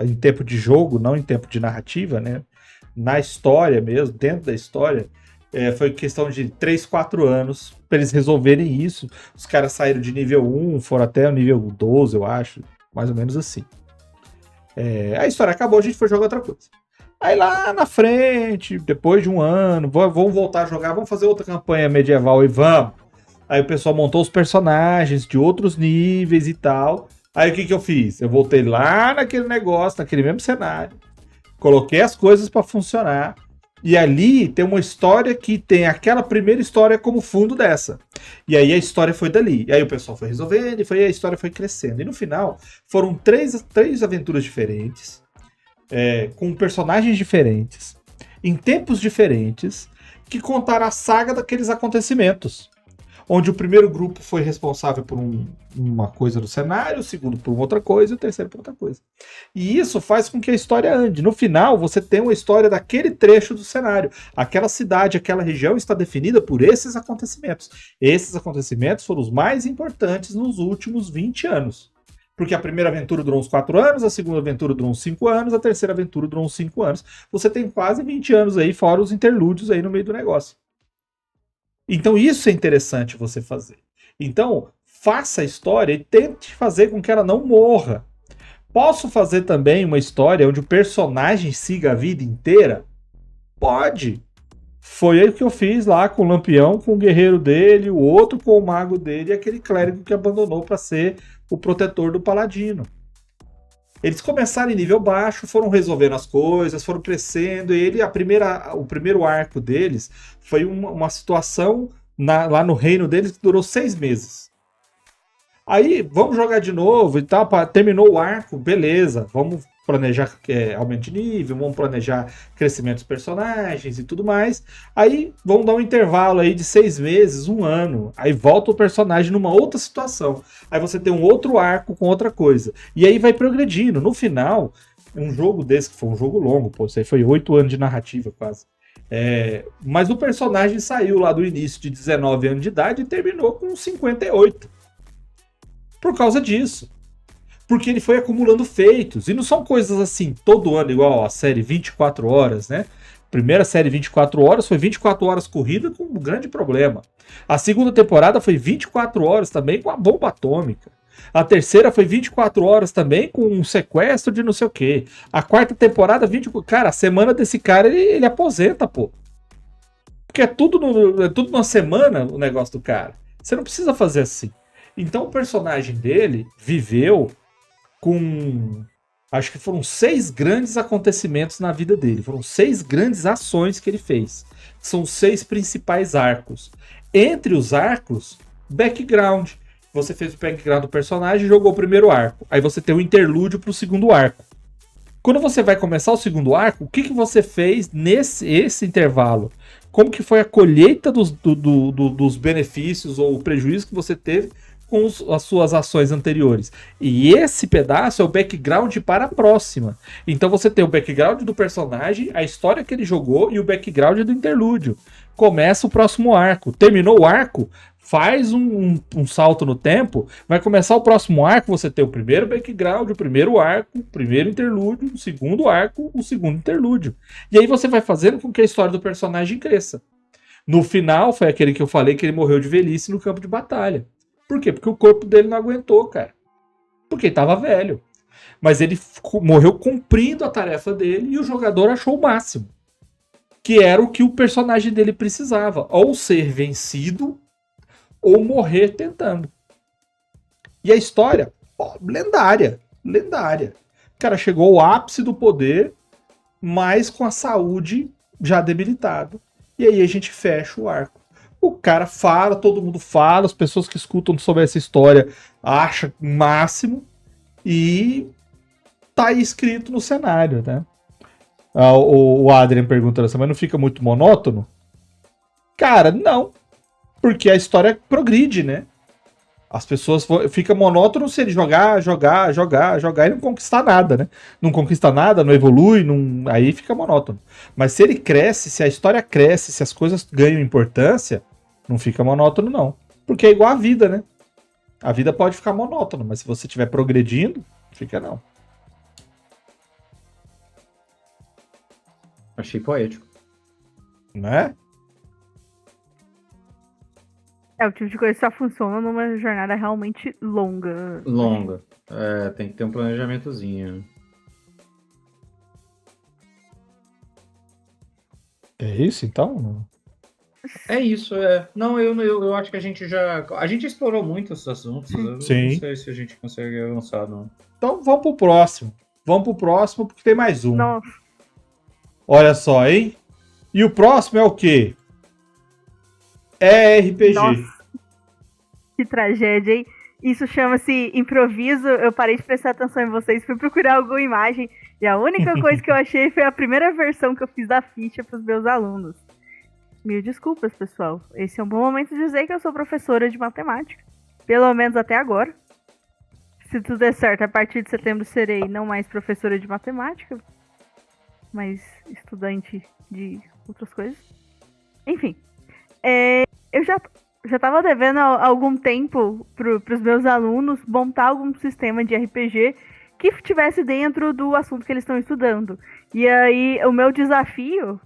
em tempo de jogo, não em tempo de narrativa, né? Na história mesmo, dentro da história, foi questão de 3, 4 anos para eles resolverem isso. Os caras saíram de nível 1, foram até o nível 12, eu acho, mais ou menos assim. A história acabou, a gente foi jogar outra coisa. Aí lá na frente, depois de um ano, vamos voltar a jogar, vamos fazer outra campanha medieval e vamos. Aí o pessoal montou os personagens de outros níveis e tal. Aí o que eu fiz? Eu voltei lá naquele negócio, naquele mesmo cenário, coloquei as coisas para funcionar, e ali tem uma história que tem aquela primeira história como fundo dessa. E aí a história foi dali. E aí o pessoal foi resolvendo, e a história foi crescendo. E no final, foram três aventuras diferentes, com personagens diferentes, em tempos diferentes, que contaram a saga daqueles acontecimentos. Onde o primeiro grupo foi responsável por uma coisa do cenário, o segundo por outra coisa e o terceiro por outra coisa. E isso faz com que a história ande. No final, você tem uma história daquele trecho do cenário. Aquela cidade, aquela região está definida por esses acontecimentos. Esses acontecimentos foram os mais importantes nos últimos 20 anos. Porque a primeira aventura durou uns 4 anos, a segunda aventura durou uns 5 anos, a terceira aventura durou uns 5 anos. Você tem quase 20 anos aí, fora os interlúdios aí no meio do negócio. Então isso é interessante você fazer. Então, faça a história e tente fazer com que ela não morra. Posso fazer também uma história onde o personagem siga a vida inteira? Pode. Foi aí que eu fiz lá com o Lampião, com o guerreiro dele, o outro com o mago dele e aquele clérigo que abandonou para ser o protetor do paladino. Eles começaram em nível baixo, foram resolvendo as coisas, foram crescendo, e o primeiro arco deles foi uma situação lá no reino deles que durou 6 meses. Aí, vamos jogar de novo e tal, terminou o arco, beleza, vamos planejar aumento de nível, vamos planejar crescimento dos personagens e tudo mais. Aí, vamos dar um intervalo aí de 6 meses, 1 ano. Aí volta o personagem numa outra situação. Aí você tem um outro arco com outra coisa. E aí vai progredindo. No final, um jogo desse, que foi um jogo longo, pô, isso aí foi 8 anos de narrativa quase. Mas o personagem saiu lá do início de 19 anos de idade e terminou com 58. Por causa disso. Porque ele foi acumulando feitos. E não são coisas assim, todo ano, igual a série 24 horas, né? Primeira série 24 horas foi 24 horas corrida com um grande problema. A segunda temporada foi 24 horas também com a bomba atômica. A terceira foi 24 horas também com um sequestro de não sei o quê. A quarta temporada, Cara, a semana desse cara, ele aposenta, pô. Porque é tudo numa semana o negócio do cara. Você não precisa fazer assim. Então o personagem dele viveu com... Acho que foram 6 grandes acontecimentos na vida dele. Foram 6 grandes ações que ele fez. São 6 principais arcos. Entre os arcos, background. Você fez o background do personagem e jogou o primeiro arco. Aí você tem o interlúdio pro segundo arco. Quando você vai começar o segundo arco, o que você fez nesse intervalo? Como que foi a colheita dos benefícios ou o prejuízo que você teve com as suas ações anteriores? E esse pedaço é o background para a próxima. Então você tem o background do personagem, a história que ele jogou e o background do interlúdio. Começa o próximo arco. Terminou o arco, faz um salto no tempo, vai começar o próximo arco, você tem o primeiro background, o primeiro arco, o primeiro interlúdio, o segundo arco, o segundo interlúdio. E aí você vai fazendo com que a história do personagem cresça. No final, foi aquele que eu falei que ele morreu de velhice no campo de batalha. Por quê? Porque o corpo dele não aguentou, cara. Porque ele tava velho. Mas ele morreu cumprindo a tarefa dele e o jogador achou o máximo. Que era o que o personagem dele precisava. Ou ser vencido, ou morrer tentando. E a história, lendária. Lendária. O cara chegou ao ápice do poder, mas com a saúde já debilitada. E aí a gente fecha o arco. O cara fala, todo mundo fala, as pessoas que escutam sobre essa história acham o máximo e tá aí escrito no cenário, né? O Adrian perguntando assim, mas não fica muito monótono? Cara, não. Porque a história progride, né? As pessoas fica monótono se ele jogar e não conquistar nada, né? Não conquista nada, não evolui, aí fica monótono. Mas se ele cresce, se a história cresce, se as coisas ganham importância, não fica monótono, não. Porque é igual a vida, né? A vida pode ficar monótona, mas se você estiver progredindo, fica não. Achei poético. Né? O tipo de coisa que só funciona numa jornada realmente longa. Longa. Tem que ter um planejamentozinho. É isso, então? É isso, Não, eu acho que a gente explorou muito esses assuntos. Eu Sim. Não sei se a gente consegue avançar, não. Então vamos pro próximo. Vamos pro próximo, porque tem mais um. Nossa. Olha só, hein? E o próximo é o quê? É RPG. Nossa, que tragédia, hein? Isso chama-se improviso. Eu parei de prestar atenção em vocês, fui procurar alguma imagem e a única coisa que eu achei foi a primeira versão que eu fiz da ficha para os meus alunos. Mil desculpas, pessoal. Esse é um bom momento de dizer que eu sou professora de matemática. Pelo menos até agora. Se tudo der certo, a partir de setembro serei não mais professora de matemática, mas estudante de outras coisas. Enfim. Eu já tava devendo há algum tempo pros meus alunos montar algum sistema de RPG que estivesse dentro do assunto que eles estão estudando. E aí, o meu desafio,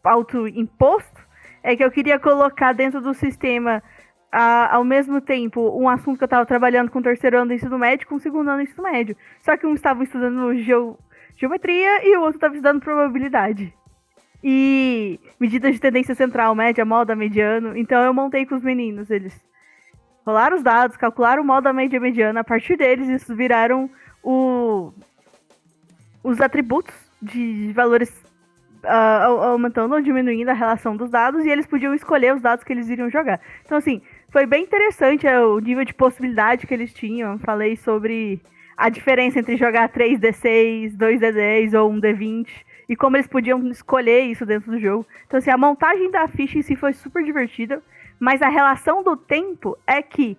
autoimposto, é que eu queria colocar dentro do sistema, ao mesmo tempo, um assunto que eu estava trabalhando com o terceiro ano do ensino médio e com o segundo ano do ensino médio. Só que um estava estudando geometria e o outro estava estudando probabilidade. E medidas de tendência central, média, moda, mediano. Então eu montei com os meninos, eles rolaram os dados, calcularam o moda, média, mediana. A partir deles, isso viraram os atributos de valores aumentando ou diminuindo a relação dos dados, e eles podiam escolher os dados que eles iriam jogar. Então, assim, foi bem interessante o nível de possibilidade que eles tinham. Falei sobre a diferença entre jogar 3D6, 2D10 ou 1D20, e como eles podiam escolher isso dentro do jogo. Então, assim, a montagem da ficha em si foi super divertida, mas a relação do tempo é que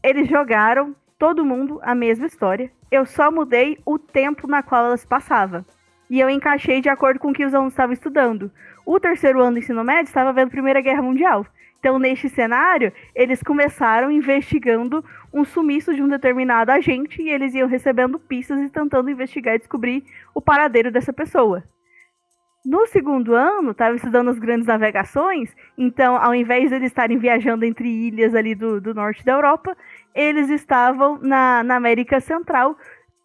eles jogaram, todo mundo, a mesma história. Eu só mudei o tempo na qual elas passavam. E eu encaixei de acordo com o que os alunos estavam estudando. O terceiro ano do ensino médio estava vendo a Primeira Guerra Mundial. Então, neste cenário, eles começaram investigando um sumiço de um determinado agente e eles iam recebendo pistas e tentando investigar e descobrir o paradeiro dessa pessoa. No segundo ano, estava estudando as grandes navegações, então, ao invés de eles estarem viajando entre ilhas ali do norte da Europa, eles estavam na América Central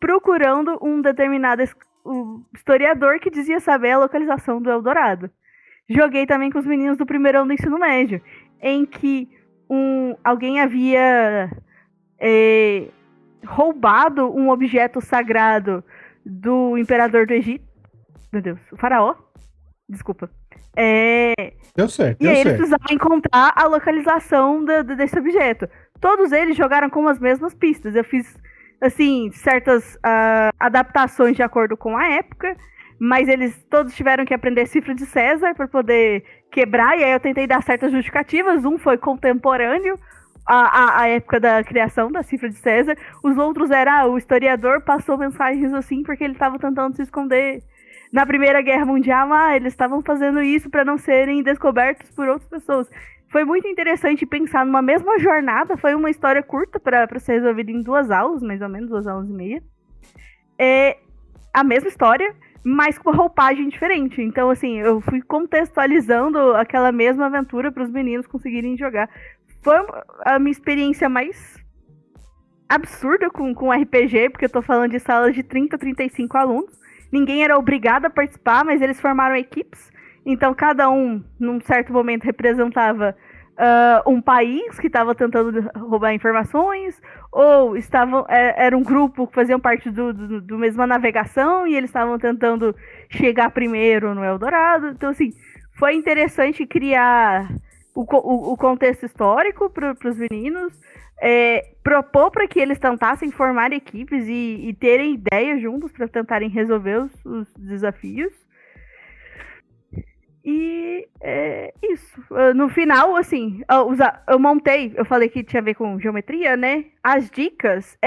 procurando um determinado historiador que dizia saber a localização do Eldorado. Joguei também com os meninos do primeiro ano do ensino médio, em que alguém havia roubado um objeto sagrado do imperador do Egito. Meu Deus, o faraó. Desculpa. Deu certo, e aí eles precisavam encontrar a localização desse objeto. Todos eles jogaram com as mesmas pistas. Eu assim, certas adaptações de acordo com a época, mas eles todos tiveram que aprender cifra de César para poder quebrar, e aí eu tentei dar certas justificativas. Um foi contemporâneo à época da criação da cifra de César, os outros era o historiador passou mensagens assim porque ele estava tentando se esconder na Primeira Guerra Mundial, eles estavam fazendo isso para não serem descobertos por outras pessoas. Foi muito interessante pensar numa mesma jornada, foi uma história curta para ser resolvida em 2 aulas, mais ou menos, 2 aulas e meia. É a mesma história, mas com roupagem diferente. Então, assim, eu fui contextualizando aquela mesma aventura para os meninos conseguirem jogar. Foi a minha experiência mais absurda com RPG, porque eu tô falando de salas de 30, 35 alunos. Ninguém era obrigado a participar, mas eles formaram equipes. Então, cada um, num certo momento, representava um país que estava tentando roubar informações, ou era um grupo que faziam parte do mesma navegação e eles estavam tentando chegar primeiro no Eldorado. Então, assim, foi interessante criar o contexto histórico para os meninos, propor para que eles tentassem formar equipes e terem ideias juntos para tentarem resolver os desafios. E isso. No final, assim, eu montei, eu falei que tinha a ver com geometria, né? As dicas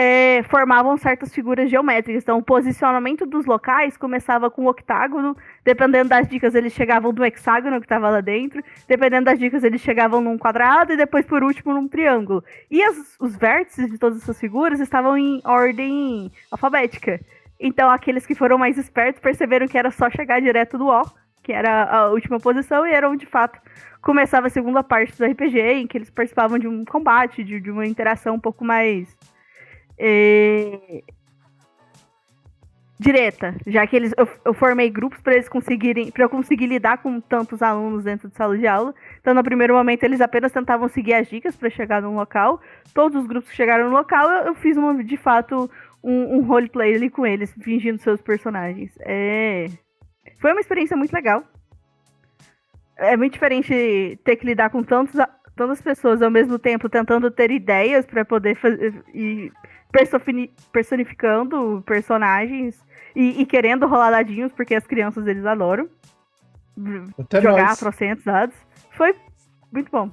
formavam certas figuras geométricas. Então, o posicionamento dos locais começava com o octágono. Dependendo das dicas, eles chegavam do hexágono que estava lá dentro. Dependendo das dicas, eles chegavam num quadrado e depois, por último, num triângulo. E os vértices de todas essas figuras estavam em ordem alfabética. Então, aqueles que foram mais espertos perceberam que era só chegar direto do O, que era a última posição, e era onde, de fato, começava a segunda parte do RPG, em que eles participavam de um combate, de uma interação um pouco mais direta, já que eu formei grupos para eu conseguir lidar com tantos alunos dentro de sala de aula. Então, no primeiro momento, eles apenas tentavam seguir as dicas para chegar no local. Todos os grupos que chegaram no local, eu fiz, de fato, um roleplay ali com eles, fingindo seus personagens. Foi uma experiência muito legal. É muito diferente ter que lidar com tantas pessoas ao mesmo tempo, tentando ter ideias para poder fazer e personificando personagens e querendo rolar dadinhos, porque as crianças eles adoram Até jogar nós. trocentos dados. Foi muito bom.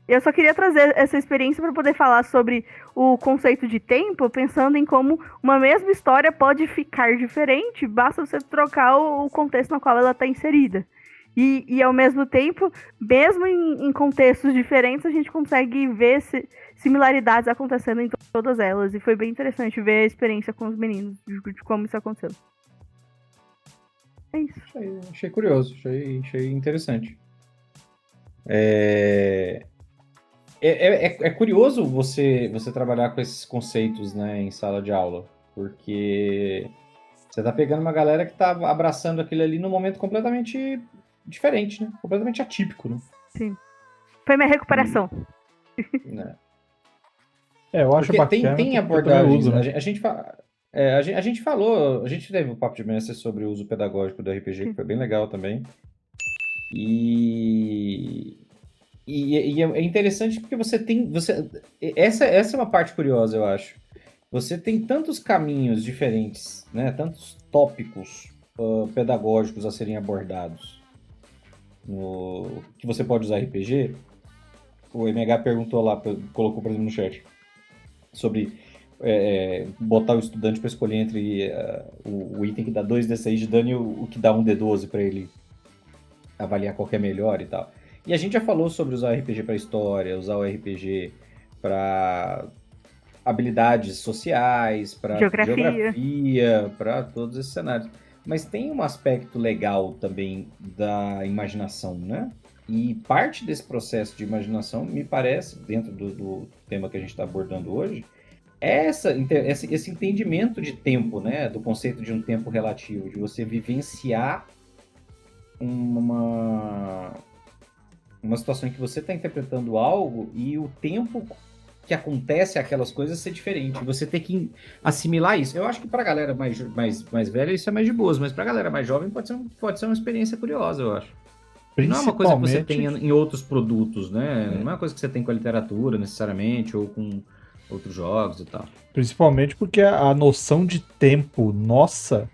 Eu só queria trazer essa experiência para poder falar sobre o conceito de tempo, pensando em como uma mesma história pode ficar diferente, basta você trocar o contexto no qual ela está inserida. E ao mesmo tempo, mesmo em contextos diferentes, a gente consegue ver similaridades acontecendo em todas elas. E foi bem interessante ver a experiência com os meninos, de como isso aconteceu. É isso. Achei curioso, achei interessante. É curioso você trabalhar com esses conceitos, né, em sala de aula, porque você tá pegando uma galera que tá abraçando aquilo ali num momento completamente diferente, né? Completamente atípico, né? Sim. Foi minha recuperação. Né? Eu acho Porque bacana. tem porque eu também abordagens, uso, né? a gente teve um papo de mestre sobre o uso pedagógico do RPG, que foi bem legal também. E é interessante porque essa é uma parte curiosa, eu acho. Você tem tantos caminhos diferentes, né? Tantos tópicos pedagógicos a serem abordados que você pode usar RPG. O MH perguntou lá, colocou por exemplo no chat, sobre botar o estudante para escolher entre o item que dá 2d6 de dano e o que dá 1d12 para ele avaliar qual que é melhor e tal. E a gente já falou sobre usar o RPG para história, usar o RPG para habilidades sociais, para geografia, para todos esses cenários. Mas tem um aspecto legal também da imaginação, né? E parte desse processo de imaginação, me parece, dentro do tema que a gente está abordando hoje, é esse entendimento de tempo, né? Do conceito de um tempo relativo, de você vivenciar uma situação em que você está interpretando algo e o tempo que acontece aquelas coisas ser diferente. Você tem que assimilar isso. Eu acho que para a galera mais velha isso é mais de boas, mas para a galera mais jovem pode ser uma experiência curiosa, eu acho. Não é uma coisa que você tem em outros produtos, né? Não é uma coisa que você tem com a literatura, necessariamente, ou com outros jogos e tal. Principalmente porque a noção de tempo nossa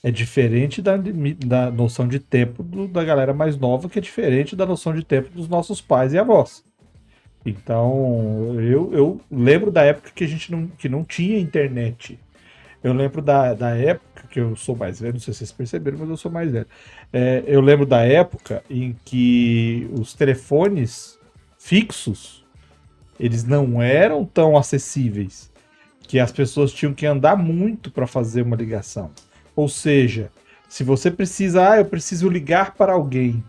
é diferente da noção de tempo da galera mais nova, que é diferente da noção de tempo dos nossos pais e avós. Então, eu lembro da época que a gente não tinha internet. Eu lembro da época, que eu sou mais velho, não sei se vocês perceberam, mas eu sou mais velho. Eu lembro da época em que os telefones fixos, eles não eram tão acessíveis, que as pessoas tinham que andar muito para fazer uma ligação. Ou seja, se você precisa, eu preciso ligar para alguém,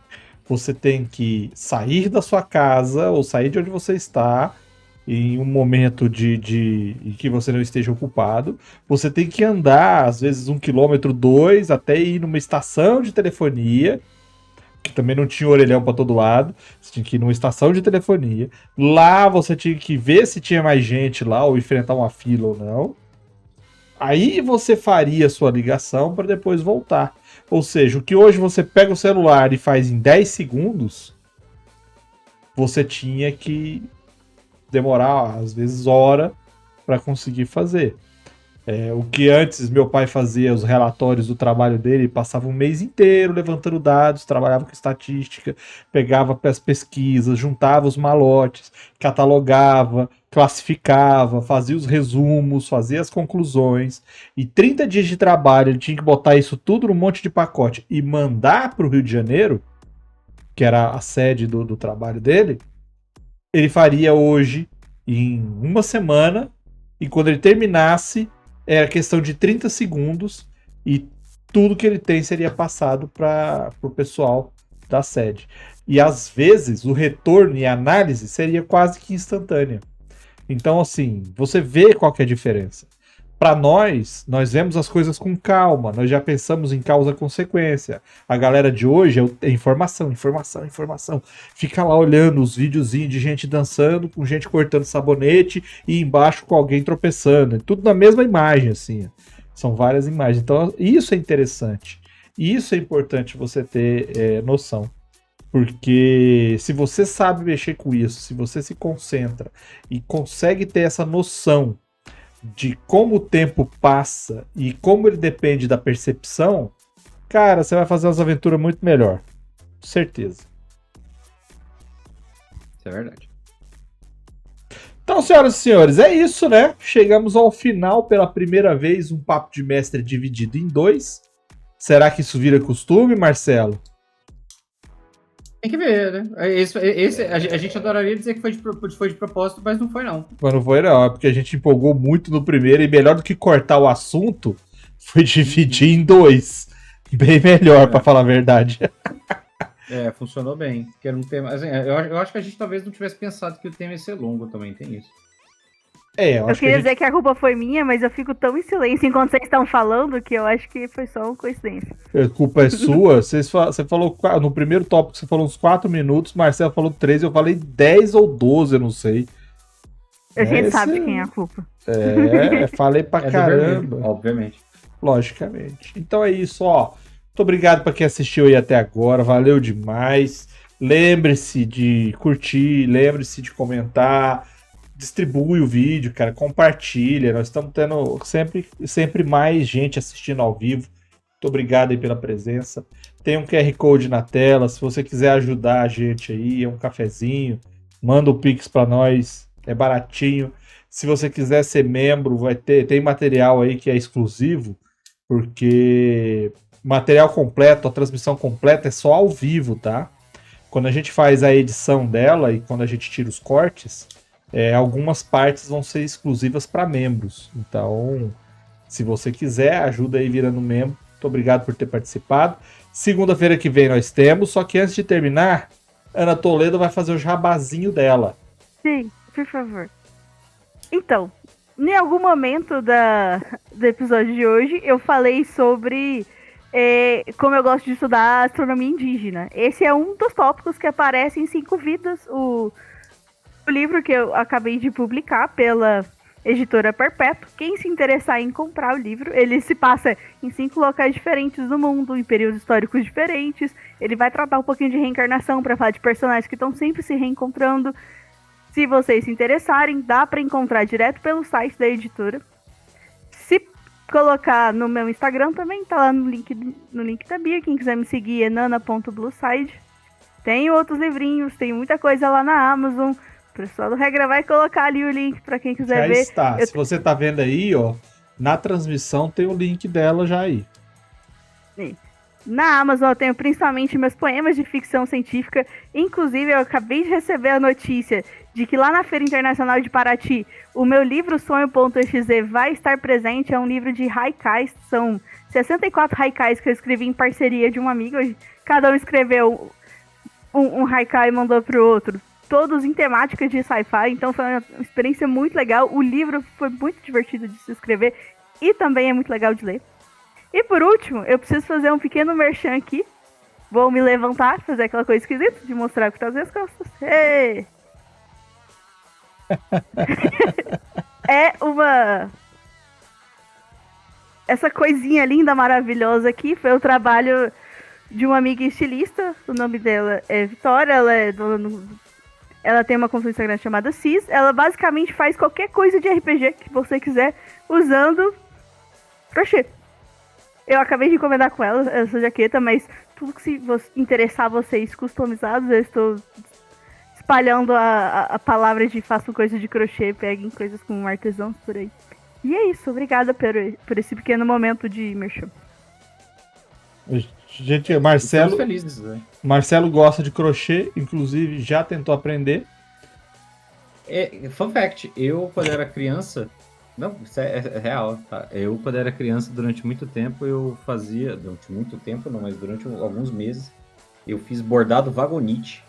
você tem que sair da sua casa ou sair de onde você está em um momento em que você não esteja ocupado. Você tem que andar, às vezes, 1 quilômetro, 2, até ir numa estação de telefonia, que também não tinha orelhão para todo lado. Você tinha que ir numa estação de telefonia. Lá você tinha que ver se tinha mais gente lá, ou enfrentar uma fila ou não. Aí você faria a sua ligação para depois voltar. Ou seja, o que hoje você pega o celular e faz em 10 segundos, você tinha que demorar, às vezes, hora para conseguir fazer. O que antes meu pai fazia, os relatórios do trabalho dele, passava um mês inteiro levantando dados, trabalhava com estatística, pegava as pesquisas, juntava os malotes, catalogava, classificava, fazia os resumos, fazia as conclusões, e 30 dias de trabalho ele tinha que botar isso tudo num monte de pacote e mandar para o Rio de Janeiro, que era a sede do trabalho dele. Ele faria hoje em uma semana, e quando ele terminasse, era questão de 30 segundos e tudo que ele tem seria passado para o pessoal da sede. E às vezes o retorno e a análise seria quase que instantânea. Então, assim, você vê qual que é a diferença. Para nós vemos as coisas com calma, nós já pensamos em causa-consequência. A galera de hoje é informação, informação, informação. Fica lá olhando os videozinhos de gente dançando, com gente cortando sabonete e embaixo com alguém tropeçando. Tudo na mesma imagem, assim. São várias imagens. Então, isso é interessante. Isso é importante você ter noção. Porque se você sabe mexer com isso, se você se concentra e consegue ter essa noção de como o tempo passa e como ele depende da percepção, cara, você vai fazer umas aventuras muito melhor. Certeza. Isso é verdade. Então, senhoras e senhores, é isso, né? Chegamos ao final pela primeira vez, um Papo de Mestre dividido em 2. Será que isso vira costume, Marcelo? Tem que ver, né? A gente adoraria dizer que foi de propósito, mas não foi, não. Mas não foi, não. É porque a gente empolgou muito no primeiro e melhor do que cortar o assunto, foi dividir em 2. Bem melhor, pra falar a verdade. Funcionou bem. Porque era um tema. Assim, eu acho que a gente talvez não tivesse pensado que o tema ia ser longo também, tem isso. Eu queria dizer que a culpa foi minha, mas eu fico tão em silêncio enquanto vocês estão falando que eu acho que foi só uma coincidência. A culpa é sua. Você falou, no primeiro tópico, você falou uns 4 minutos, Marcelo falou 3, eu falei 10 ou 12, eu não sei. A gente sabe de quem é a culpa. Falei pra caramba. Obviamente. Logicamente. Então é isso, ó. Muito obrigado pra quem assistiu aí até agora, valeu demais. Lembre-se de curtir, lembre-se de comentar. Distribui o vídeo, cara, compartilha. Nós estamos tendo sempre mais gente assistindo ao vivo. Muito obrigado aí pela presença. Tem um QR Code na tela. Se você quiser ajudar a gente aí, é um cafezinho, manda o Pix para nós, é baratinho. Se você quiser ser membro, tem material aí que é exclusivo, porque material completo, a transmissão completa é só ao vivo, tá? Quando a gente faz a edição dela e quando a gente tira os cortes, algumas partes vão ser exclusivas para membros. Então, se você quiser, ajuda aí virando membro. Muito obrigado por ter participado. Segunda-feira que vem nós temos, só que antes de terminar, Ana Toledo vai fazer o jabazinho dela. Sim, por favor. Então, em algum momento do episódio de hoje, eu falei sobre como eu gosto de estudar astronomia indígena. Esse é um dos tópicos que aparece em 5 Vidas, o livro que eu acabei de publicar pela editora Perpétuo. Quem se interessar em comprar o livro, ele se passa em 5 locais diferentes do mundo, em períodos históricos diferentes. Ele vai tratar um pouquinho de reencarnação para falar de personagens que estão sempre se reencontrando. Se vocês se interessarem, dá para encontrar direto pelo site da editora. Se colocar no meu Instagram também, tá lá no link da bio. Quem quiser me seguir é nana.blueside. Tem outros livrinhos, tem muita coisa lá na Amazon. O pessoal do Regra vai colocar ali o link para quem quiser Já ver. está. Se você tá vendo aí, ó, na transmissão tem o link dela já aí. Na Amazon eu tenho principalmente meus poemas de ficção científica. Inclusive, eu acabei de receber a notícia de que lá na Feira Internacional de Paraty, o meu livro Sonho.exe vai estar presente. É um livro de haikais. São 64 haikais que eu escrevi em parceria de um amigo. Cada um escreveu um haikai e mandou pro outro. Todos em temáticas de sci-fi. Então foi uma experiência muito legal. O livro foi muito divertido de se escrever e também é muito legal de ler. E por último, eu preciso fazer um pequeno merchan aqui. Vou me levantar, fazer aquela coisa esquisita de mostrar que tá as minhas costas. Hey! Essa coisinha linda, maravilhosa aqui foi o trabalho de uma amiga estilista. O nome dela é Vitória, ela tem uma conta no Instagram chamada Cis. Ela basicamente faz qualquer coisa de RPG que você quiser usando crochê. Eu acabei de encomendar com ela essa jaqueta, mas tudo que se interessar vocês customizados, eu estou espalhando a palavra de façam coisas de crochê, peguem coisas com artesãos por aí. E é isso, obrigada por esse pequeno momento de merchan. Gente, Marcelo, Estamos felizes, né? Marcelo gosta de crochê, inclusive já tentou aprender. Fun fact, eu quando era criança... Não, isso é real, tá? Eu, quando era criança, durante muito tempo, durante muito tempo não, mas durante alguns meses, eu fiz bordado vagonite.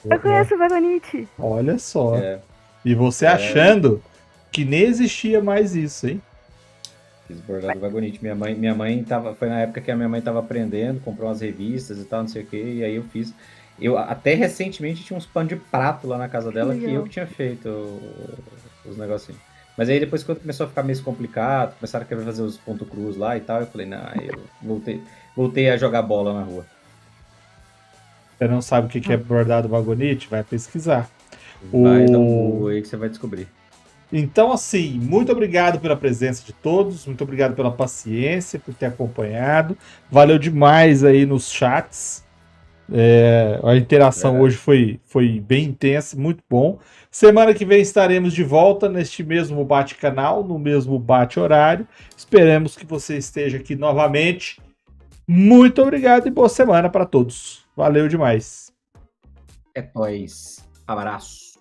Eu conheço o Vagonite. Olha só. E você achando que nem existia mais isso, hein? Fiz bordado vagonite. Minha mãe tava... Foi na época que a minha mãe tava aprendendo, comprou umas revistas e tal, não sei o que, e aí eu fiz... até recentemente tinha uns panos de prato lá na casa dela, que eu que tinha feito os negocinhos. Mas aí depois, quando começou a ficar meio complicado, começaram a querer fazer os ponto cruz lá e tal, eu falei, não, eu voltei a jogar bola na rua. Você não sabe o que é bordado vagonite? Vai pesquisar. Vai dar um Google aí que você vai descobrir. Então, assim, muito obrigado pela presença de todos, muito obrigado pela paciência, por ter acompanhado. Valeu demais aí nos chats. A interação hoje foi bem intensa, muito bom. Semana que vem estaremos de volta neste mesmo bate-canal, no mesmo bate-horário. Esperamos que você esteja aqui novamente. Muito obrigado e boa semana para todos. Valeu demais. É nóis. Abraço.